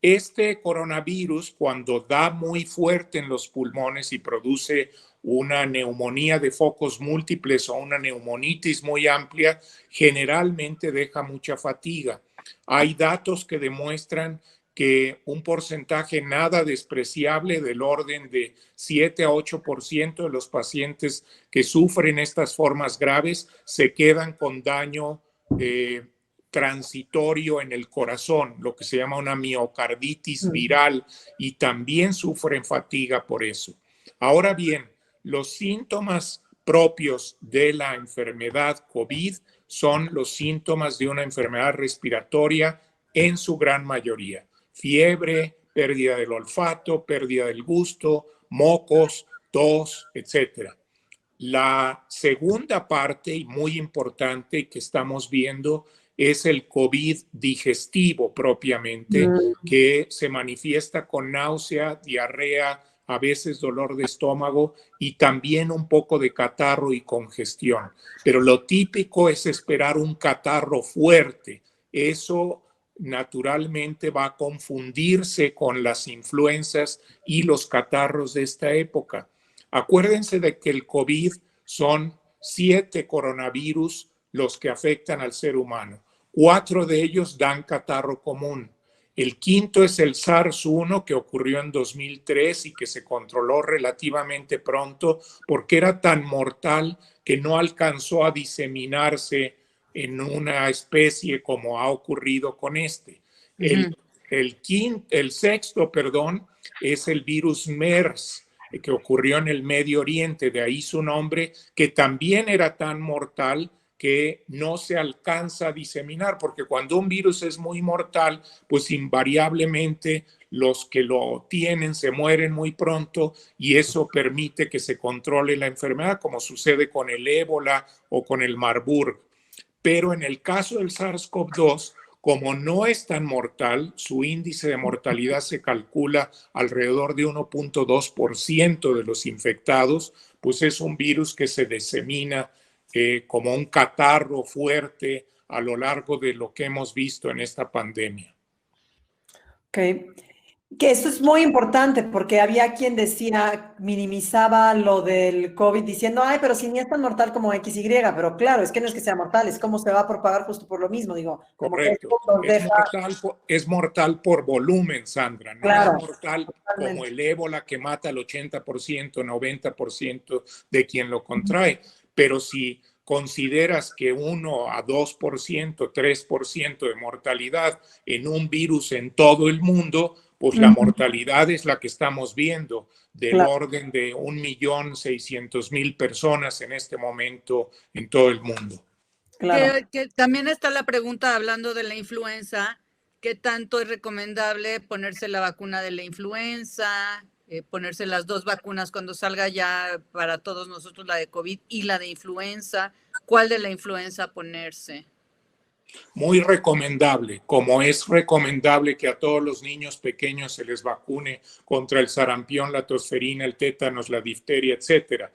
Este coronavirus, cuando da muy fuerte en los pulmones y produce una neumonía de focos múltiples o una neumonitis muy amplia, generalmente deja mucha fatiga. Hay datos que demuestran que un porcentaje nada despreciable del orden de 7 a 8% de los pacientes que sufren estas formas graves se quedan con daño transitorio en el corazón, lo que se llama una miocarditis viral, y también sufren fatiga por eso. Ahora bien, los síntomas propios de la enfermedad COVID son los síntomas de una enfermedad respiratoria en su gran mayoría. Fiebre, pérdida del olfato, pérdida del gusto, mocos, tos, etc. La segunda parte, y muy importante, que estamos viendo es el COVID digestivo propiamente, que se manifiesta con náusea, diarrea, a veces dolor de estómago y también un poco de catarro y congestión. Pero lo típico es esperar un catarro fuerte. Eso naturalmente va a confundirse con las influencias y los catarros de esta época. Acuérdense de que el COVID son 7 coronavirus los que afectan al ser humano. 4 de ellos dan catarro común. El quinto es el SARS-1, que ocurrió en 2003 y que se controló relativamente pronto porque era tan mortal que no alcanzó a diseminarse en una especie como ha ocurrido con este. El sexto, es el virus MERS, que ocurrió en el Medio Oriente, de ahí su nombre, que también era tan mortal que no se alcanza a diseminar, porque cuando un virus es muy mortal, pues invariablemente los que lo tienen se mueren muy pronto y eso permite que se controle la enfermedad, como sucede con el ébola o con el Marburg. Pero en el caso del SARS-CoV-2, como no es tan mortal, su índice de mortalidad se calcula alrededor de 1.2% de los infectados, pues es un virus que se disemina como un catarro fuerte a lo largo de lo que hemos visto en esta pandemia. Ok. Que esto es muy importante porque había quien decía, minimizaba lo del COVID diciendo, ay, pero si ni es tan mortal como XY, pero claro, es que no es que sea mortal, es cómo se va a propagar justo por lo mismo, digo. Correcto. Es mortal por volumen, Sandra, no claro, es mortal totalmente como el ébola que mata al 80%, 90% de quien lo contrae. Pero si consideras que 1 a 2%, 3% de mortalidad en un virus en todo el mundo, pues la mortalidad es la que estamos viendo, del orden de 1.600.000 personas en este momento en todo el mundo. Claro. Que también está la pregunta, hablando de la influenza, ¿Qué tanto es recomendable ponerse la vacuna de la influenza, ponerse las 2 vacunas cuando salga ya para todos nosotros, la de COVID y la de influenza? ¿Cuál de la influenza ponerse? Muy recomendable, como es recomendable que a todos los niños pequeños se les vacune contra el sarampión, la tosferina, el tétanos, la difteria, etcétera.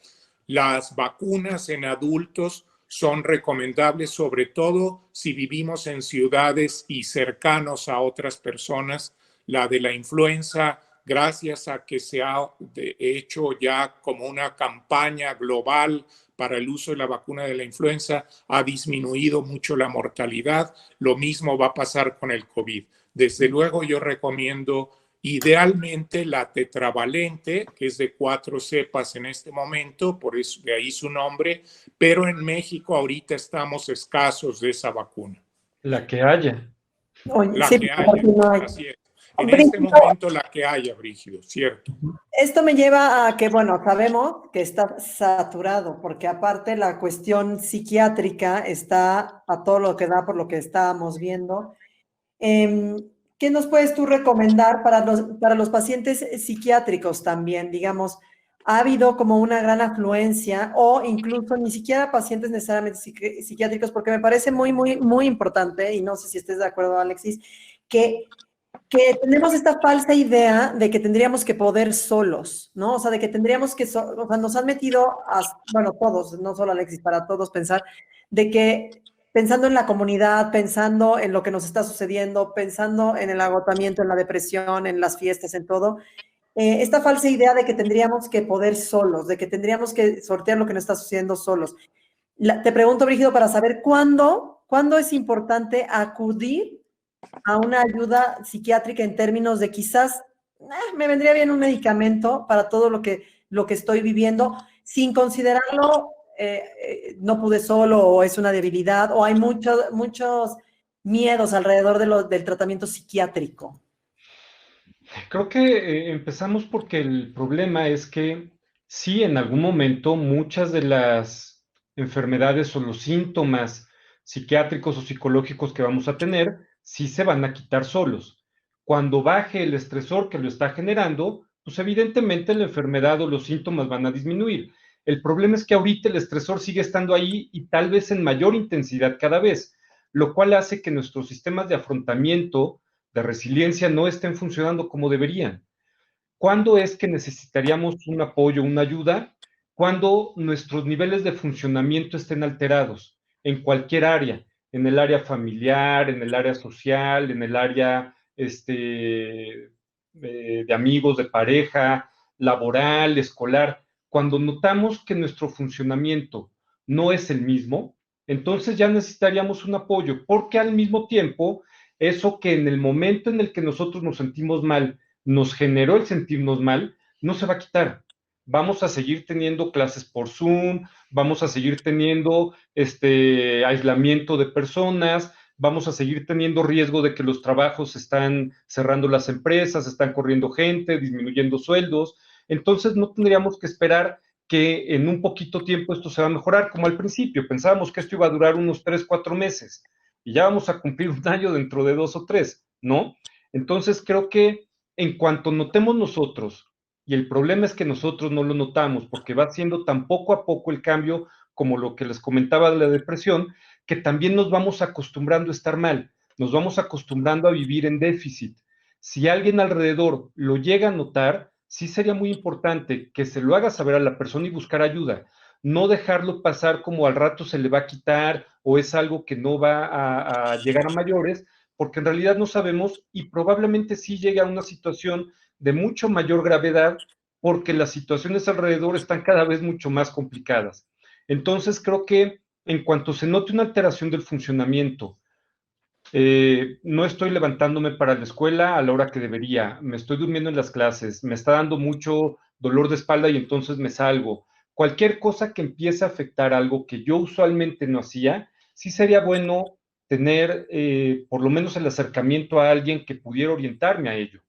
Las vacunas en adultos son recomendables, sobre todo si vivimos en ciudades y cercanos a otras personas. La de la influenza, gracias a que se ha hecho ya como una campaña global para el uso de la vacuna de la influenza, ha disminuido mucho la mortalidad. Lo mismo va a pasar con el COVID. Desde luego yo recomiendo idealmente la tetravalente, que es de 4 cepas en este momento, por eso de ahí su nombre, pero en México ahorita estamos escasos de esa vacuna. La que haya. Oye, La sí, que porque haya, no hay. así es. En Brígido, este momento la que haya, Brígido, cierto. esto me lleva a que, bueno, sabemos que está saturado, porque aparte la cuestión psiquiátrica está a todo lo que da por lo que estábamos viendo. ¿Qué nos puedes tú recomendar para los pacientes psiquiátricos también? Digamos, ¿ha habido como una gran afluencia o incluso ni siquiera pacientes necesariamente psiquiátricos? Porque me parece muy, muy, muy importante, y no sé si estés de acuerdo, Alexis, que tenemos esta falsa idea de que tendríamos que poder solos, ¿no? O sea, de que tendríamos que, o sea, nos han metido, bueno, todos, no solo Alexis, para todos pensar, de que pensando en la comunidad, pensando en lo que nos está sucediendo, pensando en el agotamiento, en la depresión, en las fiestas, en todo, esta falsa idea de que tendríamos que poder solos, de que tendríamos que sortear lo que nos está sucediendo solos. Te pregunto, Brígido, para saber cuándo es importante acudir a una ayuda psiquiátrica en términos de quizás me vendría bien un medicamento para todo lo que estoy viviendo, sin considerarlo no pude solo o es una debilidad o hay muchos miedos alrededor del tratamiento psiquiátrico. Creo que empezamos porque el problema es que sí, en algún momento muchas de las enfermedades o los síntomas psiquiátricos o psicológicos que vamos a tener, sí se van a quitar solos. Cuando baje el estresor que lo está generando, pues evidentemente la enfermedad o los síntomas van a disminuir. El problema es que ahorita el estresor sigue estando ahí y tal vez en mayor intensidad cada vez, lo cual hace que nuestros sistemas de afrontamiento, de resiliencia, no estén funcionando como deberían. ¿Cuándo es que necesitaríamos un apoyo, una ayuda? Cuando nuestros niveles de funcionamiento estén alterados en cualquier área, en el área familiar, en el área social, en el área de amigos, de pareja, laboral, escolar. Cuando notamos que nuestro funcionamiento no es el mismo, entonces ya necesitaríamos un apoyo, porque al mismo tiempo, eso que en el momento en el que nosotros nos sentimos mal, nos generó el sentirnos mal, no se va a quitar. Vamos a seguir teniendo clases por Zoom, vamos a seguir teniendo aislamiento de personas, vamos a seguir teniendo riesgo de que los trabajos están cerrando las empresas, están corriendo gente, disminuyendo sueldos. Entonces no tendríamos que esperar que en un poquito tiempo esto se va a mejorar, como al principio. Pensábamos que esto iba a durar unos 3, 4 meses y ya vamos a cumplir un año dentro de 2 o 3, ¿no? Entonces creo que en cuanto notemos nosotros, y el problema es que nosotros no lo notamos porque va siendo tan poco a poco el cambio como lo que les comentaba de la depresión, que también nos vamos acostumbrando a estar mal, nos vamos acostumbrando a vivir en déficit. Si alguien alrededor lo llega a notar, sí sería muy importante que se lo haga saber a la persona y buscar ayuda, no dejarlo pasar como al rato se le va a quitar o es algo que no va a llegar a mayores, porque en realidad no sabemos y probablemente sí llegue a una situación de mucho mayor gravedad porque las situaciones alrededor están cada vez mucho más complicadas. Entonces creo que en cuanto se note una alteración del funcionamiento, no estoy levantándome para la escuela a la hora que debería, me estoy durmiendo en las clases, me está dando mucho dolor de espalda y entonces me salgo. Cualquier cosa que empiece a afectar algo que yo usualmente no hacía, sí sería bueno tener por lo menos el acercamiento a alguien que pudiera orientarme a ello.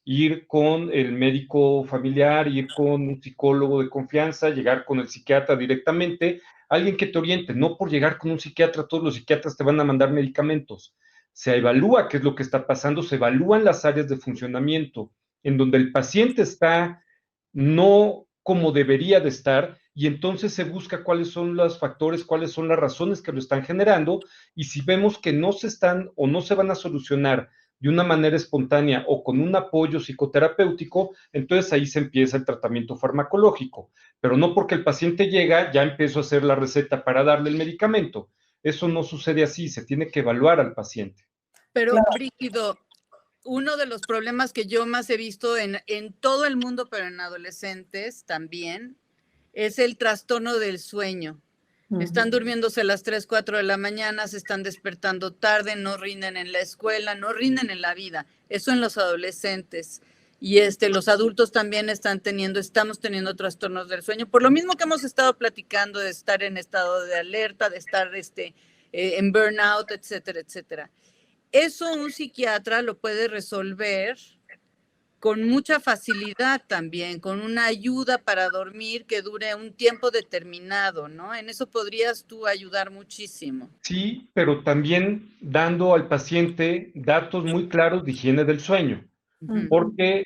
Ir con el médico familiar, ir con un psicólogo de confianza, llegar con el psiquiatra directamente, alguien que te oriente, no por llegar con un psiquiatra, todos los psiquiatras te van a mandar medicamentos, se evalúa qué es lo que está pasando, se evalúan las áreas de funcionamiento en donde el paciente está no como debería de estar, y entonces se busca cuáles son los factores, cuáles son las razones que lo están generando, y si vemos que no se están o no se van a solucionar de una manera espontánea o con un apoyo psicoterapéutico, entonces ahí se empieza el tratamiento farmacológico. Pero no porque el paciente llega, ya empezó a hacer la receta para darle el medicamento. Eso no sucede así, se tiene que evaluar al paciente. Pero, Brígido, uno de los problemas que yo más he visto en todo el mundo, pero en adolescentes también, es el trastorno del sueño. Están durmiéndose a las 3, 4 de la mañana, se están despertando tarde, no rinden en la escuela, no rinden en la vida. Eso en los adolescentes. Y los adultos también estamos teniendo trastornos del sueño. Por lo mismo que hemos estado platicando de estar en estado de alerta, de estar en burnout, etcétera, etcétera. Eso un psiquiatra lo puede resolver con mucha facilidad también, con una ayuda para dormir que dure un tiempo determinado, ¿no? En eso podrías tú ayudar muchísimo. Sí, pero también dando al paciente datos muy claros de higiene del sueño, porque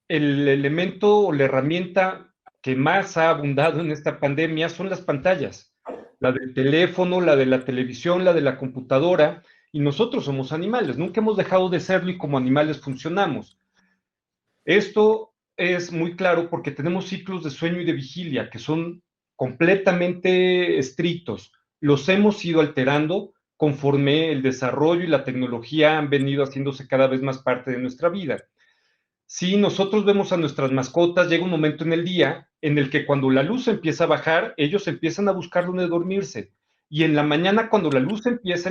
el elemento o la herramienta que más ha abundado en esta pandemia son las pantallas, la del teléfono, la de la televisión, la de la computadora, y nosotros somos animales, nunca hemos dejado de serlo y como animales funcionamos. Esto es muy claro porque tenemos ciclos de sueño y de vigilia que son completamente estrictos. Los hemos ido alterando conforme el desarrollo y la tecnología han venido haciéndose cada vez más parte de nuestra vida. Si nosotros vemos a nuestras mascotas, llega un momento en el día en el que cuando la luz empieza a bajar, ellos empiezan a buscar dónde dormirse. Y en la mañana, cuando la luz empieza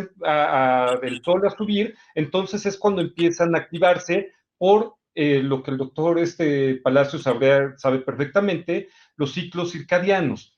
del sol a subir, entonces es cuando empiezan a activarse por lo que el doctor Palacios sabe perfectamente, los ciclos circadianos.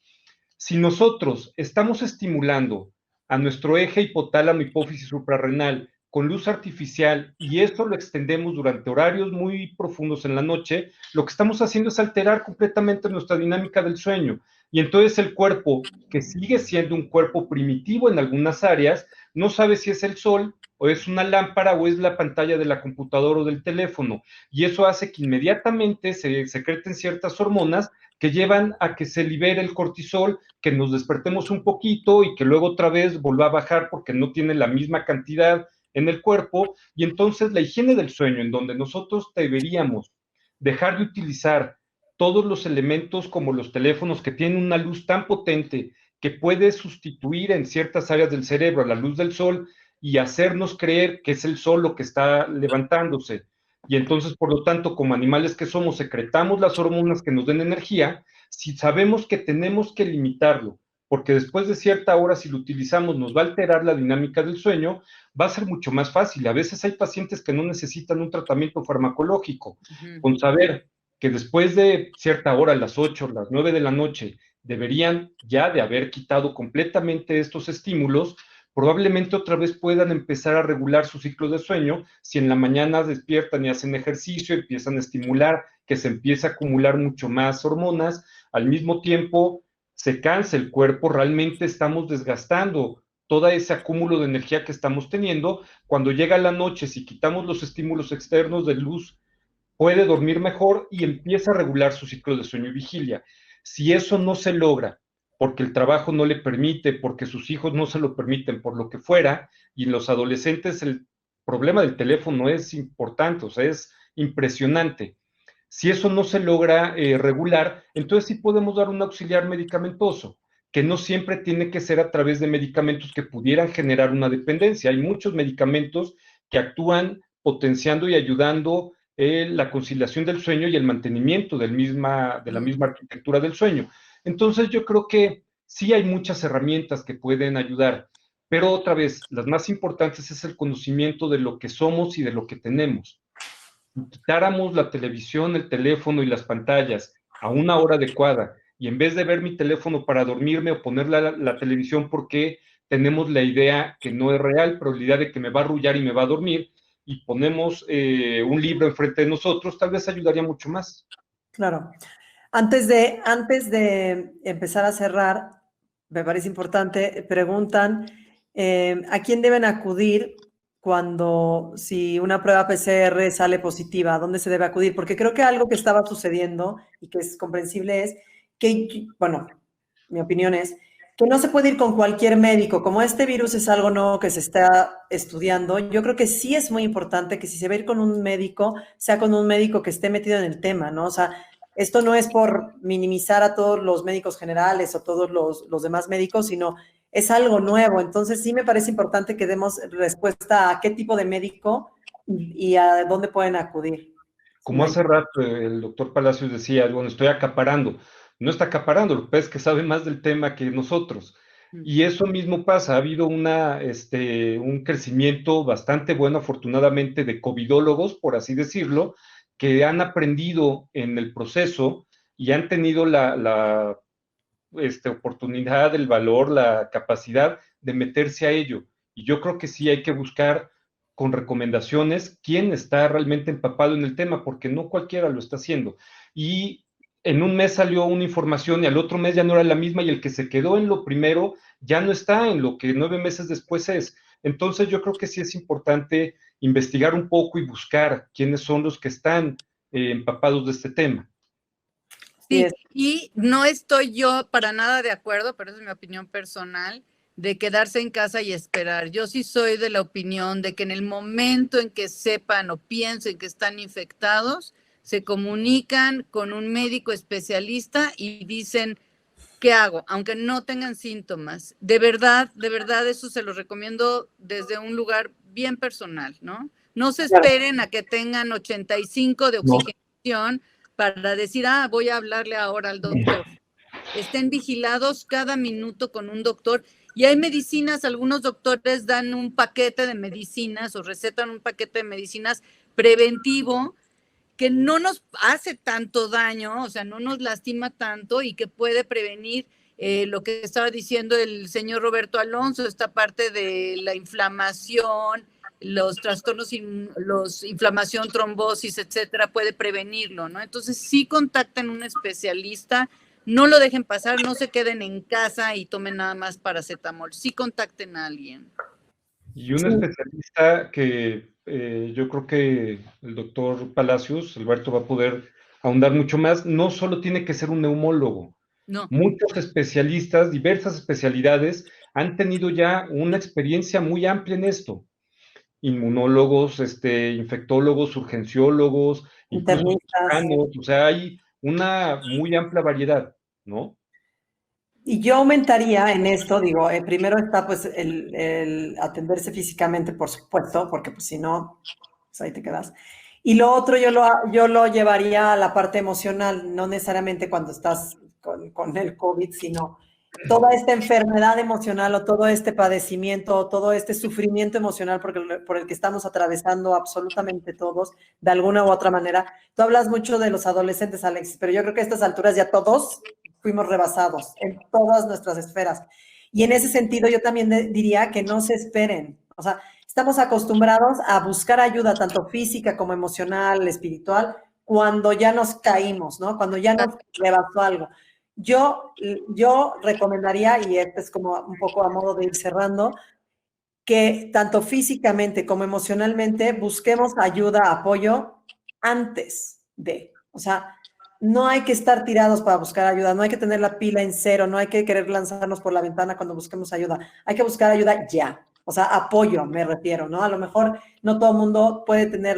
Si nosotros estamos estimulando a nuestro eje hipotálamo, hipófisis suprarrenal con luz artificial y esto lo extendemos durante horarios muy profundos en la noche, lo que estamos haciendo es alterar completamente nuestra dinámica del sueño. Y entonces el cuerpo, que sigue siendo un cuerpo primitivo en algunas áreas, no sabe si es el sol o es una lámpara o es la pantalla de la computadora o del teléfono. Y eso hace que inmediatamente se secreten ciertas hormonas que llevan a que se libere el cortisol, que nos despertemos un poquito y que luego otra vez vuelva a bajar porque no tiene la misma cantidad en el cuerpo. Y entonces la higiene del sueño, en donde nosotros deberíamos dejar de utilizar todos los elementos como los teléfonos que tienen una luz tan potente que puede sustituir en ciertas áreas del cerebro a la luz del sol y hacernos creer que es el sol lo que está levantándose. Y entonces, por lo tanto, como animales que somos, secretamos las hormonas que nos den energía, si sabemos que tenemos que limitarlo, porque después de cierta hora, si lo utilizamos, nos va a alterar la dinámica del sueño, va a ser mucho más fácil. A veces hay pacientes que no necesitan un tratamiento farmacológico. Con saber que después de cierta hora, a las 8, las 9 de la noche, deberían ya de haber quitado completamente estos estímulos, probablemente otra vez puedan empezar a regular su ciclo de sueño. Si en la mañana despiertan y hacen ejercicio, empiezan a estimular que se empiece a acumular mucho más hormonas, al mismo tiempo se cansa el cuerpo, realmente estamos desgastando todo ese acúmulo de energía que estamos teniendo. Cuando llega la noche, si quitamos los estímulos externos de luz, puede dormir mejor y empieza a regular su ciclo de sueño y vigilia. Si eso no se logra, porque el trabajo no le permite, porque sus hijos no se lo permiten, por lo que fuera, y en los adolescentes el problema del teléfono es importante, o sea, es impresionante. Si eso no se logra regular, entonces sí podemos dar un auxiliar medicamentoso, que no siempre tiene que ser a través de medicamentos que pudieran generar una dependencia. Hay muchos medicamentos que actúan potenciando y ayudando la conciliación del sueño y el mantenimiento de la misma arquitectura del sueño. Entonces yo creo que sí hay muchas herramientas que pueden ayudar, pero otra vez, las más importantes es el conocimiento de lo que somos y de lo que tenemos. Si quitáramos la televisión, el teléfono y las pantallas a una hora adecuada, y en vez de ver mi teléfono para dormirme o poner la televisión porque tenemos la idea que no es real, pero la idea de que me va a arrullar y me va a dormir, y ponemos un libro enfrente de nosotros, tal vez ayudaría mucho más. Claro. Antes de empezar a cerrar, me parece importante, preguntan, ¿a quién deben acudir si una prueba PCR sale positiva, ¿a dónde se debe acudir? Porque creo que algo que estaba sucediendo y que es comprensible es que, bueno, mi opinión es que no se puede ir con cualquier médico. Como este virus es algo nuevo que se está estudiando, yo creo que sí es muy importante que si se va a ir con un médico, sea con un médico que esté metido en el tema, ¿no? O sea, esto no es por minimizar a todos los médicos generales o todos los demás médicos, sino es algo nuevo. Entonces sí me parece importante que demos respuesta a qué tipo de médico y a dónde pueden acudir. Como hace rato el doctor Palacios decía, bueno, estoy acaparando. No está acaparando, lo que pasa es que sabe más del tema que nosotros. Y eso mismo pasa, ha habido un crecimiento bastante bueno, afortunadamente, de covidólogos, por así decirlo, que han aprendido en el proceso y han tenido la oportunidad, el valor, la capacidad de meterse a ello. Y yo creo que sí hay que buscar con recomendaciones quién está realmente empapado en el tema, porque no cualquiera lo está haciendo. Y en un mes salió una información y al otro mes ya no era la misma y el que se quedó en lo primero ya no está en lo que 9 meses después es. Entonces yo creo que sí es importante investigar un poco y buscar quiénes son los que están empapados de este tema. Sí, y no estoy yo para nada de acuerdo, pero esa es mi opinión personal, de quedarse en casa y esperar. Yo sí soy de la opinión de que en el momento en que sepan o piensen que están infectados, se comunican con un médico especialista y dicen, ¿qué hago? Aunque no tengan síntomas. De verdad, eso se lo recomiendo desde un lugar bien personal, ¿no? No se esperen a que tengan 85 de oxigenación para decir, voy a hablarle ahora al doctor. Estén vigilados cada minuto con un doctor. Y hay medicinas, algunos doctores dan un paquete de medicinas o recetan un paquete de medicinas preventivo que no nos hace tanto daño, o sea, no nos lastima tanto y que puede prevenir lo que estaba diciendo el señor Roberto Alonso, esta parte de la inflamación, los trastornos, inflamación, trombosis, etcétera, puede prevenirlo, ¿no? Entonces, sí contacten a un especialista, no lo dejen pasar, no se queden en casa y tomen nada más paracetamol, sí contacten a alguien. Y un especialista que yo creo que el doctor Palacios, Alberto, va a poder ahondar mucho más, no solo tiene que ser un neumólogo. No. Muchos especialistas, diversas especialidades, han tenido ya una experiencia muy amplia en esto. Inmunólogos, infectólogos, urgenciólogos, incluso cirujanos, o sea, hay una muy amplia variedad, ¿no? Y yo aumentaría en esto, digo, primero está pues el atenderse físicamente, por supuesto, porque pues si no, pues ahí te quedas. Y lo otro yo lo llevaría a la parte emocional, no necesariamente cuando estás con el COVID, sino toda esta enfermedad emocional o todo este padecimiento o todo este sufrimiento emocional por el que estamos atravesando absolutamente todos, de alguna u otra manera. Tú hablas mucho de los adolescentes, Alexis, pero yo creo que a estas alturas ya todos fuimos rebasados en todas nuestras esferas. Y en ese sentido yo también diría que no se esperen. O sea, estamos acostumbrados a buscar ayuda tanto física como emocional, espiritual, cuando ya nos caímos, ¿no? Cuando ya nos rebasó algo. Yo recomendaría, y esto es como un poco a modo de ir cerrando, que tanto físicamente como emocionalmente busquemos ayuda, apoyo antes de, o sea, no hay que estar tirados para buscar ayuda, no hay que tener la pila en cero, no hay que querer lanzarnos por la ventana cuando busquemos ayuda, hay que buscar ayuda ya, o sea, apoyo me refiero, ¿no? A lo mejor no todo el mundo puede tener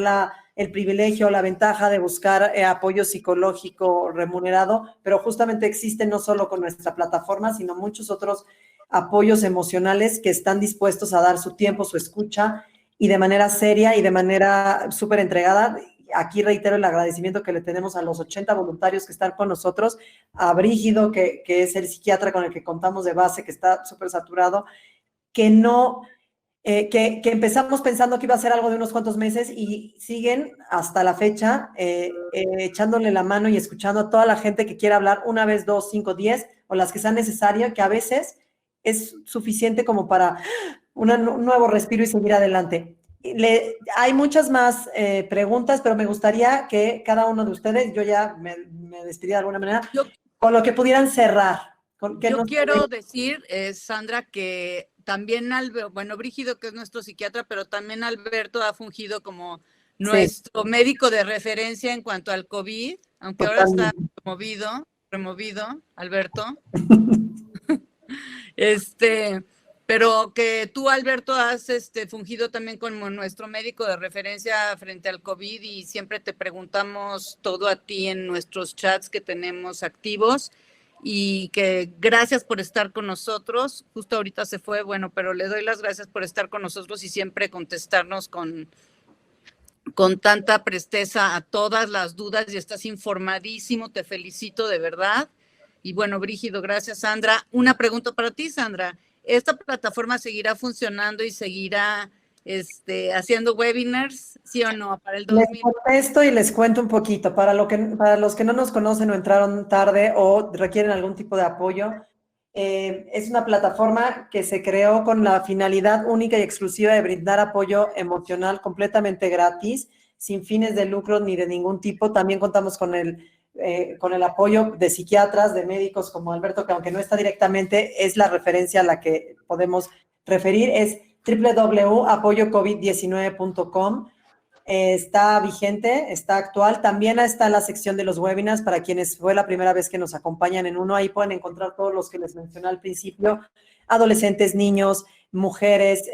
el privilegio, la ventaja de buscar apoyo psicológico remunerado, pero justamente existe no solo con nuestra plataforma, sino muchos otros apoyos emocionales que están dispuestos a dar su tiempo, su escucha y de manera seria y de manera súper entregada. Aquí reitero el agradecimiento que le tenemos a los 80 voluntarios que están con nosotros, a Brígido, que es el psiquiatra con el que contamos de base, que está súper saturado, que empezamos pensando que iba a ser algo de unos cuantos meses y siguen hasta la fecha echándole la mano y escuchando a toda la gente que quiera hablar 1 vez, 2, 5, 10 o las que sean necesarias, que a veces es suficiente como para un nuevo respiro y seguir adelante. Hay muchas más preguntas, pero me gustaría que cada uno de ustedes, yo ya me despedí de alguna manera, con lo que pudieran cerrar. Yo quiero decir, Sandra, que también bueno, Brígido, que es nuestro psiquiatra, pero también Alberto ha fungido como nuestro médico de referencia en cuanto al COVID, aunque ahora está removido, Alberto. Pero que tú, Alberto, has fungido también como nuestro médico de referencia frente al COVID y siempre te preguntamos todo a ti en nuestros chats que tenemos activos y que gracias por estar con nosotros. Justo ahorita se fue, bueno, pero le doy las gracias por estar con nosotros y siempre contestarnos con tanta presteza a todas las dudas y estás informadísimo, te felicito de verdad. Y bueno, Brígido, gracias, Sandra. Una pregunta para ti, Sandra. ¿Esta plataforma seguirá funcionando y seguirá haciendo webinars, sí o no, para el 2000? Les contesto y les cuento un poquito. Para los que no nos conocen o entraron tarde o requieren algún tipo de apoyo, es una plataforma que se creó con la finalidad única y exclusiva de brindar apoyo emocional completamente gratis, sin fines de lucro ni de ningún tipo. También contamos con el apoyo de psiquiatras, de médicos como Alberto, que aunque no está directamente, es la referencia a la que podemos referir. Es www.apoyocovid19.com. Está vigente, está actual. También está la sección de los webinars para quienes fue la primera vez que nos acompañan en uno. Ahí pueden encontrar todos los que les mencioné al principio: adolescentes, niños, mujeres,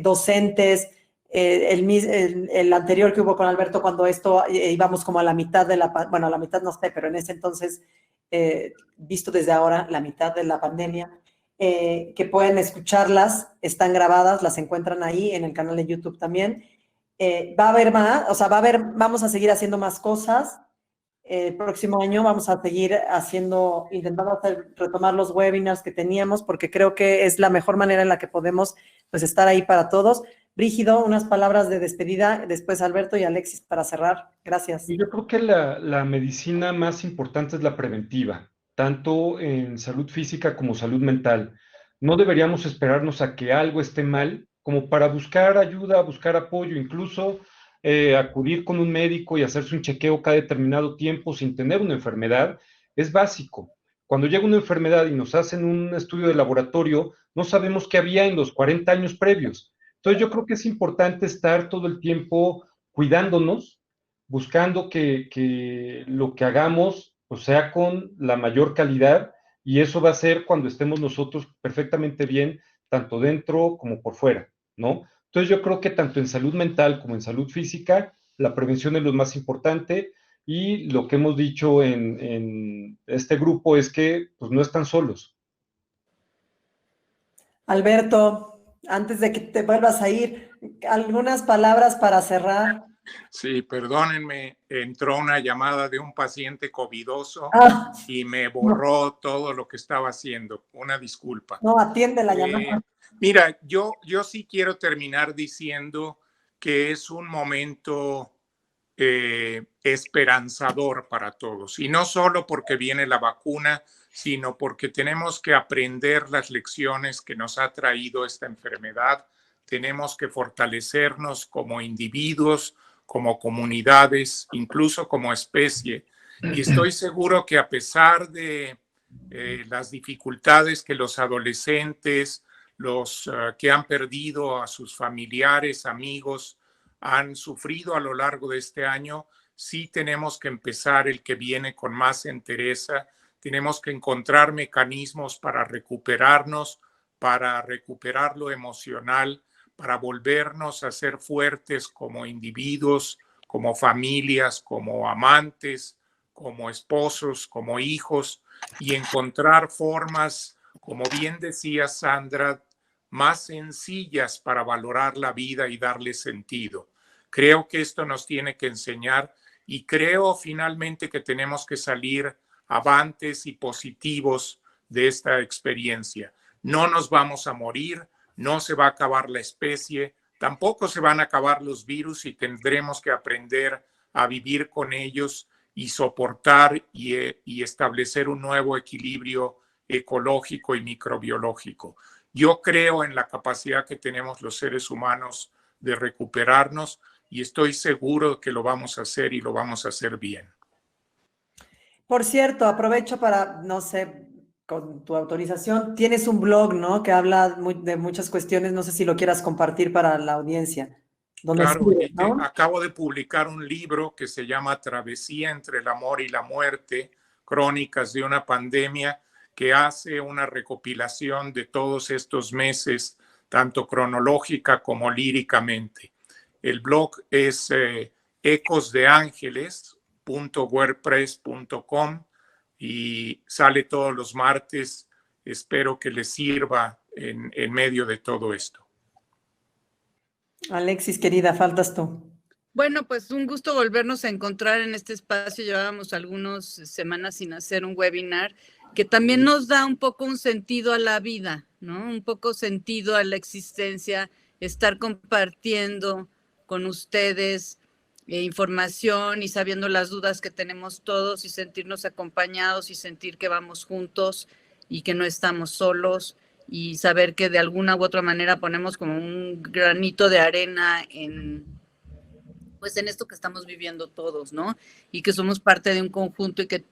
docentes. El anterior que hubo con Alberto, cuando esto íbamos como a la mitad de bueno, a la mitad no sé, pero en ese entonces, visto desde ahora, la mitad de la pandemia, que pueden escucharlas, están grabadas, las encuentran ahí en el canal de YouTube también. Va a haber más, o sea, vamos a seguir haciendo más cosas. El próximo año vamos a seguir intentando retomar los webinars que teníamos, porque creo que es la mejor manera en la que podemos pues estar ahí para todos. Brígido, unas palabras de despedida, después Alberto y Alexis para cerrar. Gracias. Yo creo que la medicina más importante es la preventiva, tanto en salud física como salud mental. No deberíamos esperarnos a que algo esté mal como para buscar ayuda, buscar apoyo, incluso acudir con un médico y hacerse un chequeo cada determinado tiempo sin tener una enfermedad, es básico. Cuando llega una enfermedad y nos hacen un estudio de laboratorio, no sabemos qué había en los 40 años previos. Entonces yo creo que es importante estar todo el tiempo cuidándonos, buscando que lo que hagamos pues, sea con la mayor calidad, y eso va a ser cuando estemos nosotros perfectamente bien, tanto dentro como por fuera, ¿no? Entonces yo creo que tanto en salud mental como en salud física, la prevención es lo más importante, y lo que hemos dicho en este grupo es que pues, no están solos. Alberto, antes de que te vuelvas a ir, algunas palabras para cerrar. Sí, perdónenme, entró una llamada de un paciente covidoso y me borró todo lo que estaba haciendo. Una disculpa. No, atiende la llamada. Mira, yo sí quiero terminar diciendo que es un momento esperanzador para todos, y no solo porque viene la vacuna, sino porque tenemos que aprender las lecciones que nos ha traído esta enfermedad. Tenemos que fortalecernos como individuos, como comunidades, incluso como especie. Y estoy seguro que a pesar de las dificultades que los adolescentes, los que han perdido a sus familiares, amigos, han sufrido a lo largo de este año, sí tenemos que empezar el que viene con más entereza. Tenemos que encontrar mecanismos para recuperarnos, para recuperar lo emocional, para volvernos a ser fuertes como individuos, como familias, como amantes, como esposos, como hijos, y encontrar formas, como bien decía Sandra, más sencillas para valorar la vida y darle sentido. Creo que esto nos tiene que enseñar, y creo finalmente que tenemos que salir avantes y positivos de esta experiencia. No nos vamos a morir, no se va a acabar la especie, tampoco se van a acabar los virus, y tendremos que aprender a vivir con ellos y soportar y establecer un nuevo equilibrio ecológico y microbiológico. Yo creo en la capacidad que tenemos los seres humanos de recuperarnos, y estoy seguro que lo vamos a hacer, y lo vamos a hacer bien. Por cierto, aprovecho para, no sé, con tu autorización, tienes un blog, ¿no? Que habla de muchas cuestiones, no sé si lo quieras compartir para la audiencia. Claro, Escribes, ¿no? acabo de publicar un libro que se llama Travesía entre el amor y la muerte, crónicas de una pandemia, que hace una recopilación de todos estos meses, tanto cronológica como líricamente. El blog es ecosdeangeles.wordpress.com y sale todos los martes. Espero que les sirva en medio de todo esto. Alexis, querida, faltas tú. Bueno, pues un gusto volvernos a encontrar en este espacio. Llevábamos algunas semanas sin hacer un webinar que también nos da un poco un sentido a la vida, ¿no? Un poco sentido a la existencia, estar compartiendo con ustedes información y sabiendo las dudas que tenemos todos y sentirnos acompañados y sentir que vamos juntos y que no estamos solos y saber que de alguna u otra manera ponemos como un granito de arena en esto que estamos viviendo todos, ¿no? Y que somos parte de un conjunto y que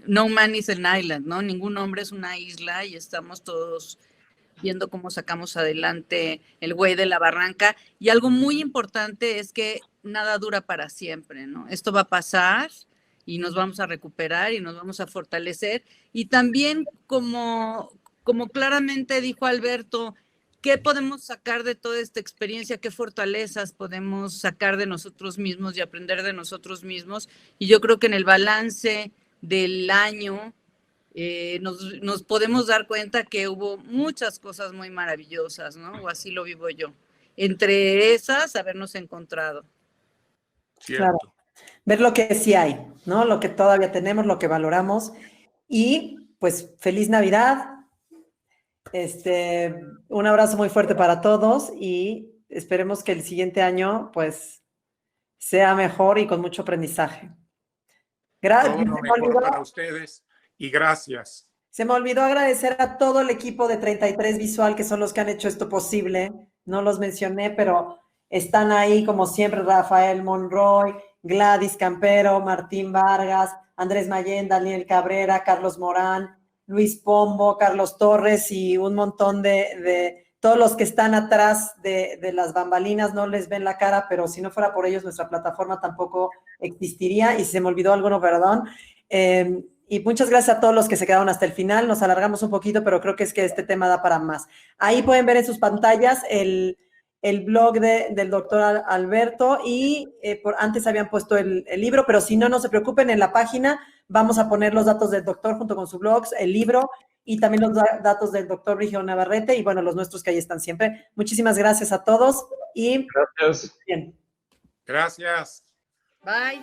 no man is an island, ¿no? Ningún hombre es una isla y estamos todos viendo cómo sacamos adelante el güey de la barranca. Y algo muy importante es que nada dura para siempre, ¿no? Esto va a pasar y nos vamos a recuperar y nos vamos a fortalecer. Y también, como claramente dijo Alberto, ¿qué podemos sacar de toda esta experiencia? ¿Qué fortalezas podemos sacar de nosotros mismos y aprender de nosotros mismos? Y yo creo que en el balance del año nos podemos dar cuenta que hubo muchas cosas muy maravillosas, ¿no? O así lo vivo yo. Entre esas, habernos encontrado. Cierto. Claro. Ver lo que sí hay, ¿no? Lo que todavía tenemos, lo que valoramos. Y pues feliz Navidad. Un abrazo muy fuerte para todos y esperemos que el siguiente año pues sea mejor y con mucho aprendizaje. Gracias. Todo lo mejor para ustedes y gracias. Se me olvidó agradecer a todo el equipo de 33 Visual, que son los que han hecho esto posible. No los mencioné, pero están ahí como siempre: Rafael Monroy, Gladys Campero, Martín Vargas, Andrés Mayén, Daniel Cabrera, Carlos Morán, Luis Pombo, Carlos Torres y un montón de todos los que están atrás de las bambalinas. No les ven la cara, pero si no fuera por ellos, nuestra plataforma tampoco existiría. Y si se me olvidó alguno, perdón. Y muchas gracias a todos los que se quedaron hasta el final. Nos alargamos un poquito, pero creo que es que este tema da para más. Ahí pueden ver en sus pantallas el blog del doctor Alberto y antes habían puesto el libro, pero si no, no se preocupen, en la página vamos a poner los datos del doctor junto con su blog, el libro y también los datos del doctor Brígido Navarrete y bueno, los nuestros que ahí están siempre. Muchísimas gracias a todos y gracias. Bien. Gracias. Bye.